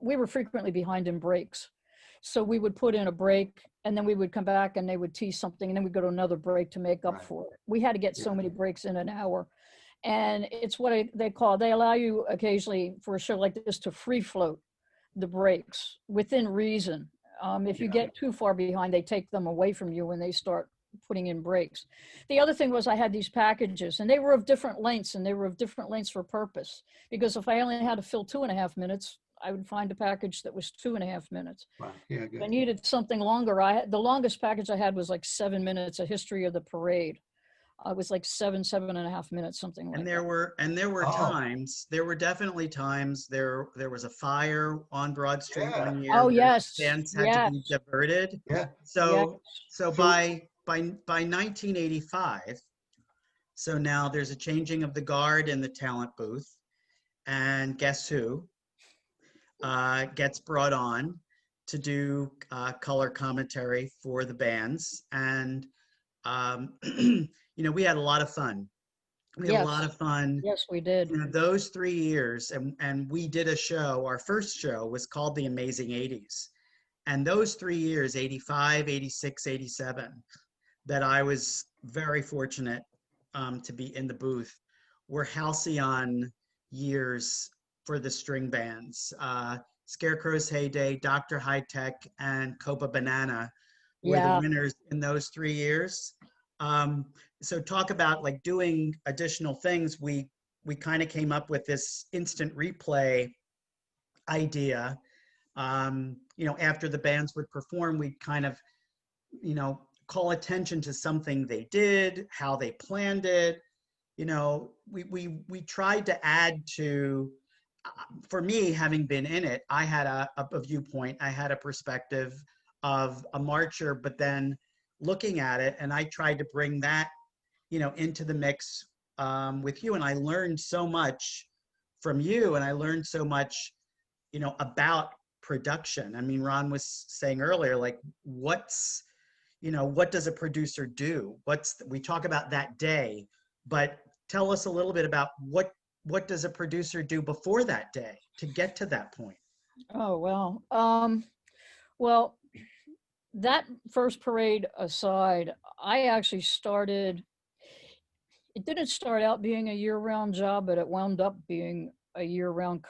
were frequently behind in breaks. So we would put in a break and then we would come back and they would tease something and then we'd go to another break to make up for it. We had to get so many breaks in an hour. And it's what they allow you occasionally for a show like this to free float the breaks within reason. If you get too far behind, they take them away from you when they start putting in breaks. The other thing was I had these packages and they were of different lengths, and they were of different lengths for purpose, because if I only had to fill 2.5 minutes, I would find a package that was 2.5 minutes. Wow. Yeah, good. If I needed something longer, the longest package I had was like 7 minutes, a history of the parade. It was like 7.5 minutes, something like that. And there were times, there were definitely times there was a fire on Broad Street one year. Oh, yes. Stands had to be diverted. Yeah. So by 1985, so now there's a changing of the guard in the talent booth, and guess who gets brought on to do color commentary for the bands. And we had a lot of fun. We had a lot of fun. Yes, we did. Those 3 years, and we did a show. Our first show was called The Amazing 80s. And those 3 years, 85, 86, 87, that I was very fortunate to be in the booth, were halcyon years for the string bands. Scarecrow's Heyday, Dr. High Tech, and Copa Banana were the winners in those 3 years. So talk about like doing additional things. We kind of came up with this instant replay idea. After the bands would perform, we'd kind of, call attention to something they did, how they planned it. We tried to add to for me, having been in it, I had a viewpoint, I had a perspective of a marcher, but then looking at it, and I tried to bring that, into the mix with you. And I learned so much from you, and I learned so much, about production. I mean, Ron was saying earlier, like, what does a producer do? We talk about that day, but tell us a little bit about what does a producer do before that day to get to that point? Oh, well, well, that first parade aside, I actually it didn't start out being a year-round job, but it wound up being a year-round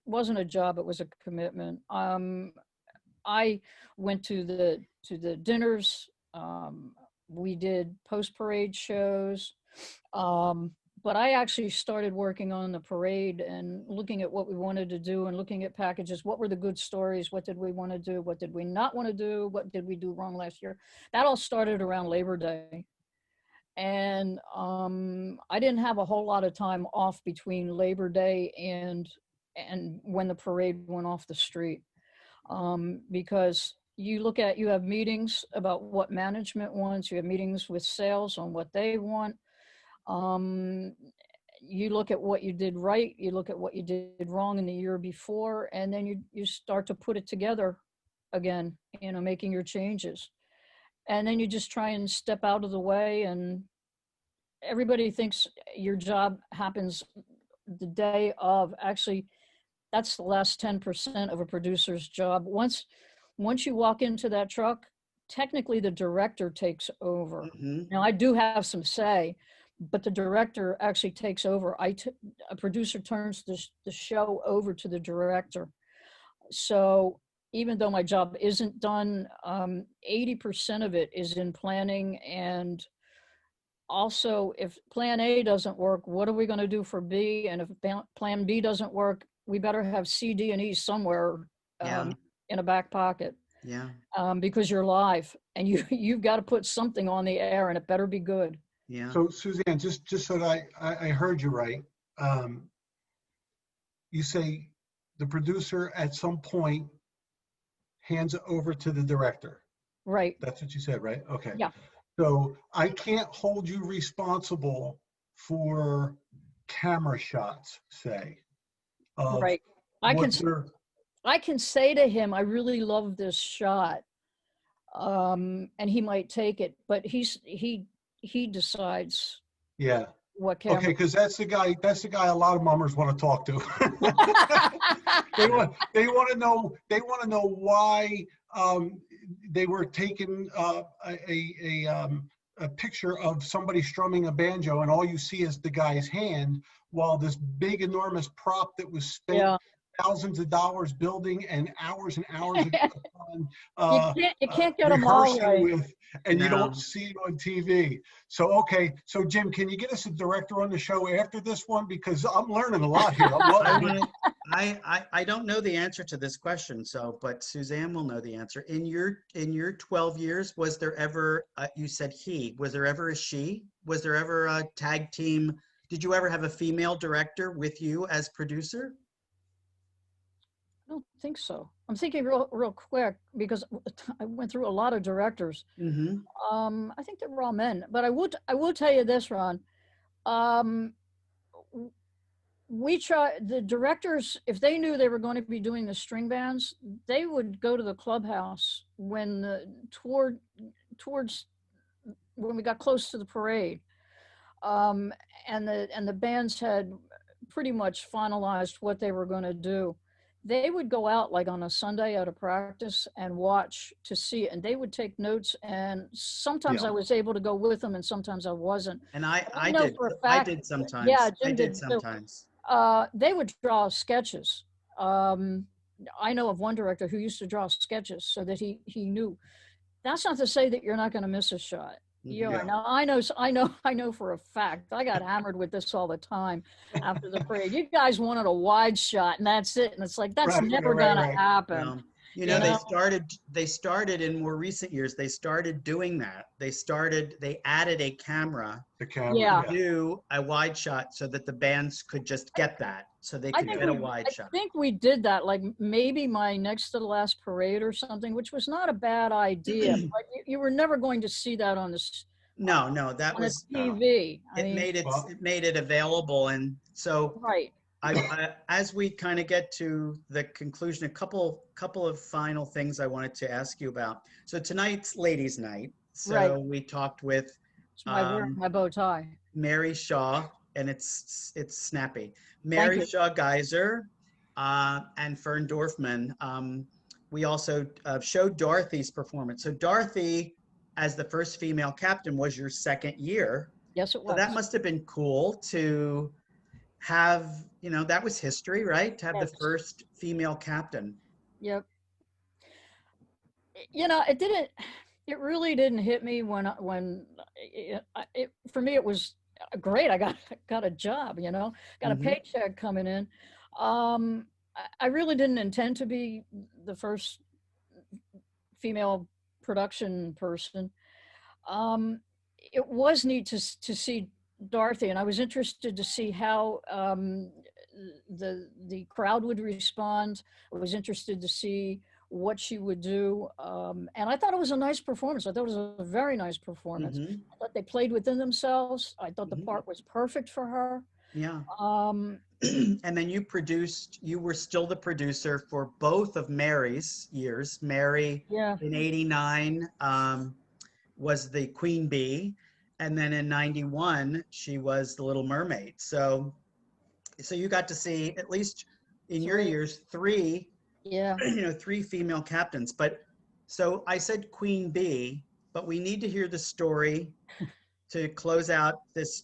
wasn't a job, it was a commitment. I went to the dinners. We did post-parade shows. But I actually started working on the parade and looking at what we wanted to do and looking at packages. What were the good stories? What did we want to do? What did we not want to do? What did we do wrong last year? That all started around Labor Day. And I didn't have a whole lot of time off between Labor Day and when the parade went off the street. Because you have meetings about what management wants. You have meetings with sales on what they want. You look at what you did right, you look at what you did wrong in the year before, and then you start to put it together again, making your changes. And then you just try and step out of the way, and everybody thinks your job happens the day of. Actually, that's the last 10% of a producer's job. Once you walk into that truck, technically the director takes over. Mm-hmm. Now, I do have some say, but the director actually takes over. A producer turns the show over to the director. So even though my job isn't done, 80% of it is in planning. And also, if plan A doesn't work, what are we going to do for B? And if plan B doesn't work, we better have C, D, and E somewhere in a back pocket. Yeah. Because you're live, and you've got to put something on the air, and it better be good. Yeah. So Suzanne, just so that I heard you right, you say the producer at some point hands it over to the director. Right. That's what you said, right? Okay. Yeah. So I can't hold you responsible for camera shots, say. Right. I can say to him, I really love this shot, and he might take it, but he decides. Yeah. What camera? Okay, because that's the guy a lot of mummers want to talk to. they want to know why they were taking a picture of somebody strumming a banjo, and all you see is the guy's hand, while this big enormous prop that was spent thousands of dollars building and hours on you can't get them all right. with, and you don't see it on TV. So okay, so Jim, can you get us a director on the show after this one, because I'm learning a lot here. I don't know the answer to this question, but Suzanne will know the answer. In your 12 years, was there ever you said he, was there ever a she? Was there ever a tag team? Did you ever have a female director with you as producer? I don't think so. I'm thinking real quick, because I went through a lot of directors. Mm-hmm. I think they were all men, but I will tell you this, Ron. We try, the directors, if they knew they were going to be doing the string bands, they would go to the clubhouse towards when we got close to the parade, and the bands had pretty much finalized what they were going to do. They would go out like on a Sunday out of practice and watch to see it, and they would take notes, and sometimes I was able to go with them and sometimes I wasn't. And I did sometimes. Yeah, Jim I did sometimes. They would draw sketches. I know of one director who used to draw sketches so that he knew. That's not to say that you're not going to miss a shot. Yeah. Now I know for a fact. I got hammered with this all the time after the parade. You guys wanted a wide shot, and that's it. And it's like, that's never gonna happen. You know, know? they started in more recent years. They started doing that. They added a camera The camera. Yeah. to do a wide shot so that the bands could just get that, so they could get a wide shot. I think we did that, like maybe my next to the last parade or something, which was not a bad idea. But you were never going to see that on No, that on a was, TV. I it mean, made it available. And so right. as we kind of get to the conclusion, a couple of final things I wanted to ask you about. So tonight's ladies' night. So Right. we talked with It's wearing my bow tie. Mary Shaw, and it's snappy. Thank Mary you. Shaw Geiser and Fern Dorfman. We also showed Dorothy's performance. So Dorothy, as the first female captain, was your second year. Yes, it So was. that must have been cool to have, that was history, right? To have the Yes. first female captain. Yep. It really didn't hit me when for me, it was great. I got a job, got a Mhm. paycheck coming in. I really didn't intend to be the first female production person. It was neat to see Dorothy, and I was interested to see how the crowd would respond. I was interested to see what she would do, and I thought it was a nice performance. I thought it was a very nice performance. Mhm. I thought they played within themselves. I thought the Mhm. part was perfect for her. Yeah. Um, And then you were still the producer for both of Mary's years. Mary yeah, in 89 was the Queen Bee. And then in 91, she was the Little Mermaid. So you got to see, at least in your Three. years, three yeah. three female captains. But so I said Queen Bee, but we need to hear the story to close out this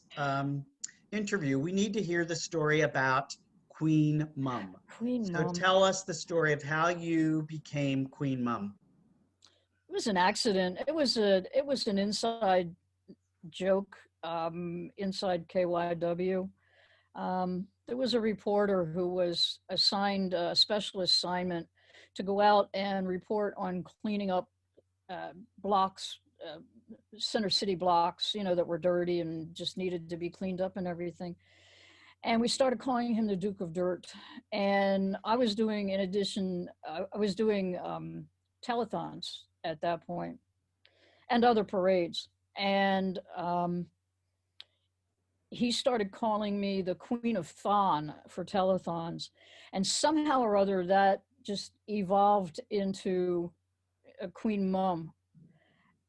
interview. We need to hear the story about Queen Mum. Queen So Mum. tell us the story of how you became Queen Mum. It was an accident. It was an inside joke, inside KYW. There was a reporter who was assigned a special assignment to go out and report on cleaning up blocks, center city blocks, that were dirty and just needed to be cleaned up and everything. And we started calling him the Duke of Dirt. And I was doing, in addition, I was doing telethons at that point and other parades. And he started calling me the Queen of Thon for telethons. And somehow or other, that just evolved into a Queen Mum.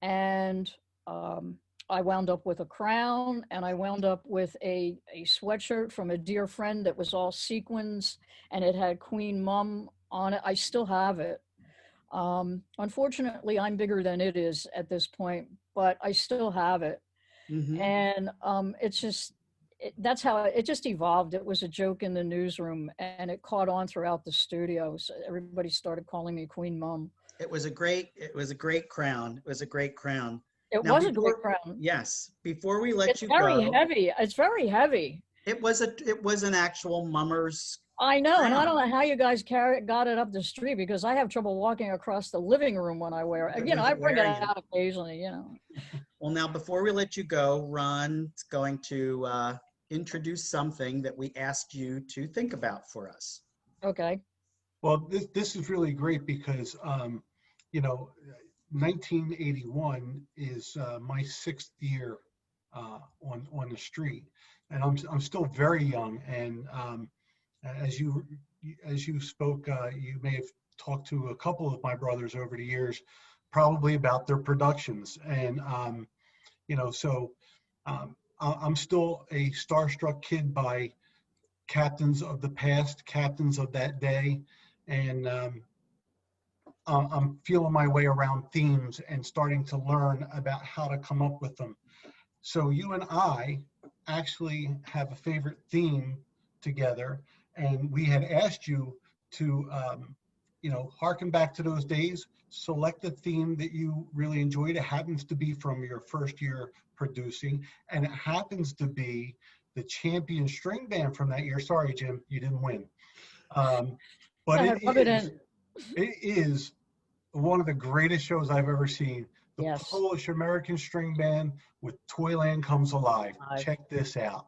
And I wound up with a crown, and I wound up with a sweatshirt from a dear friend that was all sequins, and it had Queen Mum on it. I still have it. Unfortunately, I'm bigger than it is at this point, but I still have it. Mm-hmm. And it's just, that's how it just evolved. It was a joke in the newsroom, and it caught on throughout the studio. So everybody started calling me Queen Mum. It was a great crown. It was a great crown. It was a great crown. Yes. Before we let you go. It's very heavy. It's very heavy. It was an actual mummer's. I know, crown. And I don't know how you guys got it up the street, because I have trouble walking across the living room when I wear it. I bring it out occasionally, Well, now before we let you go, Ron's going to introduce something that we asked you to think about for us. Okay. Well, this is really great because 1981 is my 6th year on the street, and I'm still very young. And as you spoke, you may have talked to a couple of my brothers over the years, probably about their productions, and so I'm still a starstruck kid by captains of the past, captains of that day, and I'm feeling my way around themes and starting to learn about how to come up with them. So you and I actually have a favorite theme together, and we had asked you to, harken back to those days, select a theme that you really enjoyed. It happens to be from your first year producing, and it happens to be the champion string band from that year. Sorry, Jim, you didn't win. But it is. It is one of the greatest shows I've ever seen. The Yes. Polish American String Band with Toyland Comes Alive. Alive. Check this out.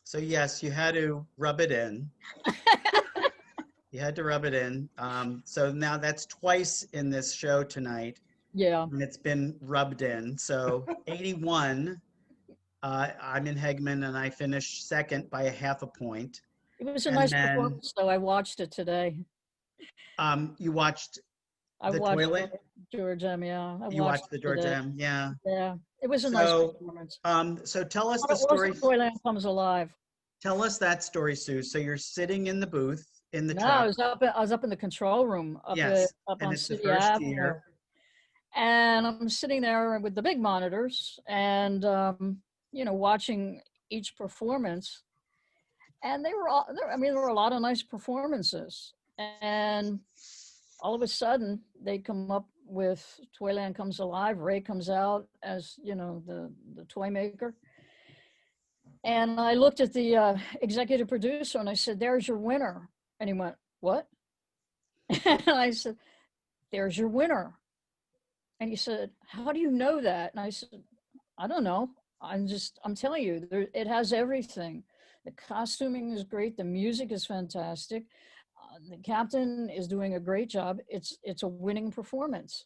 So yes, you had to rub it in. You had to rub it in. So now that's twice in this show tonight, Yeah. and it's been rubbed in. So 81, I'm in Hegman, and I finished second by a half a point. It was a And nice then performance, though. I watched it today. you watched I the watched toilet. George M. Yeah, I You watched the it George today. M. Yeah. Yeah, it was a nice So, performance. so tell us But the it was story. Toyland Comes Alive. Tell us that story, Sue. So you're sitting in the booth in the No, truck. I was up in the control room Yes, up and on it's the City first Avenue. year. And I'm sitting there with the big monitors, and watching each performance, and they were all, I mean, there were a lot of nice performances. And all of a sudden, they come up with Toyland Comes Alive. Ray comes out as, the toy maker. And I looked at the executive producer and I said, "There's your winner." And he went, "What?" And I said, "There's your winner." And he said, "How do you know that?" And I said, "I don't know. I'm telling you, it has everything. The costuming is great. The music is fantastic. The captain is doing a great job. It's a winning performance."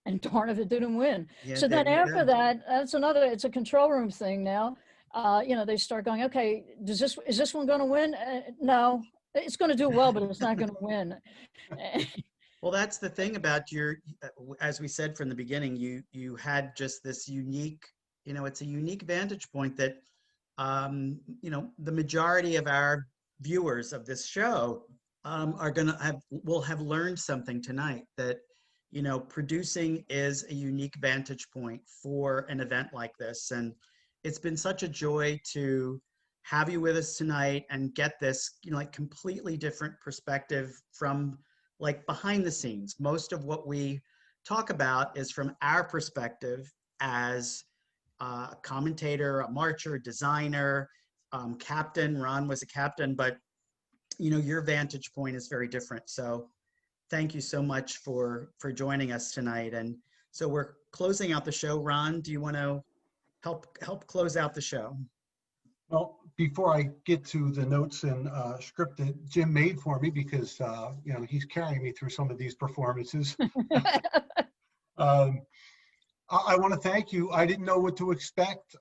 And darn if it didn't win. Yeah, So there then you after go. that, it's a control room thing now. They start going, okay, is this one going to win? No, it's going to do well, but it's not going to win. Well, that's the thing about as we said from the beginning, you had just this unique, it's a unique vantage point that, the majority of our viewers of this show will have learned something tonight, that, producing is a unique vantage point for an event like this. And it's been such a joy to have you with us tonight and get this, like completely different perspective from like behind the scenes. Most of what we talk about is from our perspective as a commentator, a marcher, designer, captain. Ron was a captain, but your vantage point is very different. So thank you so much for joining us tonight. And so we're closing out the show. Ron, do you want to help close out the show? Well, before I get to the notes and script that Jim made for me, because he's carrying me through some of these performances. I want to thank you. I didn't know what to expect.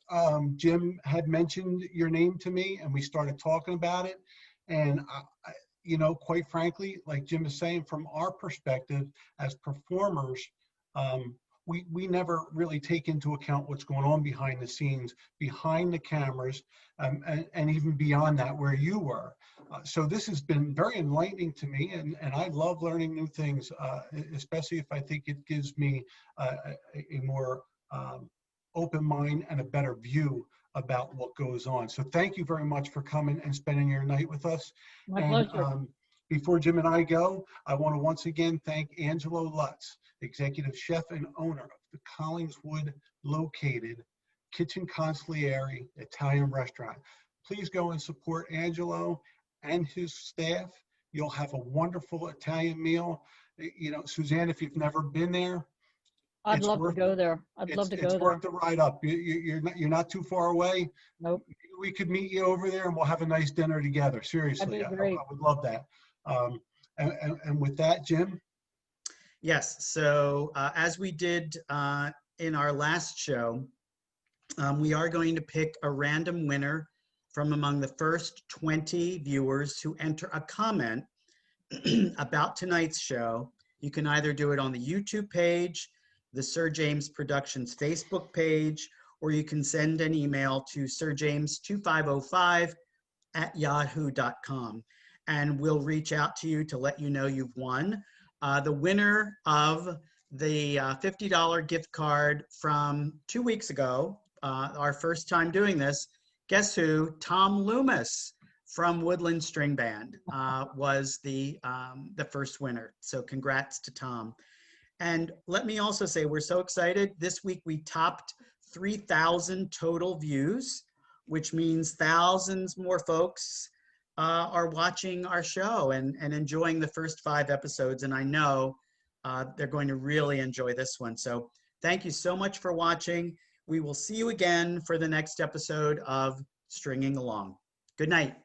Jim had mentioned your name to me, and we started talking about it. And quite frankly, like Jim is saying, from our perspective as performers, we never really take into account what's going on behind the scenes, behind the cameras, and even beyond that, where you were. So this has been very enlightening to me, and I love learning new things, especially if I think it gives me a more open mind and a better view about what goes on. So thank you very much for coming and spending your night with us. My and pleasure. Before Jim and I go, I want to once again thank Angelo Lutz, executive chef and owner of the Collingswood located Kitchen Consigliere Italian restaurant. Please go and support Angelo and his staff. You'll have a wonderful Italian meal. Suzanne, if you've never been there, I'd love to go there. It's worth the ride up. You're not too far away. Nope. We could meet you over there and we'll have a nice dinner together. Seriously, That'd be great. I would love that. And with that, Jim? Yes. So as we did in our last show, we are going to pick a random winner from among the first 20 viewers who enter a comment about tonight's show. You can either do it on the YouTube page, the Sir James Productions Facebook page, or you can send an email to sirjames2505@yahoo.com. And we'll reach out to you to let you know you've won. The winner of the $50 gift card from 2 weeks ago, our first time doing this, guess who? Tom Loomis from Woodland String Band was the first winner. So congrats to Tom. And let me also say, we're so excited. This week we topped 3,000 total views, which means thousands more folks are watching our show and enjoying the first 5 episodes. And I know they're going to really enjoy this one. So thank you so much for watching. We will see you again for the next episode of Stringing Along. Good night.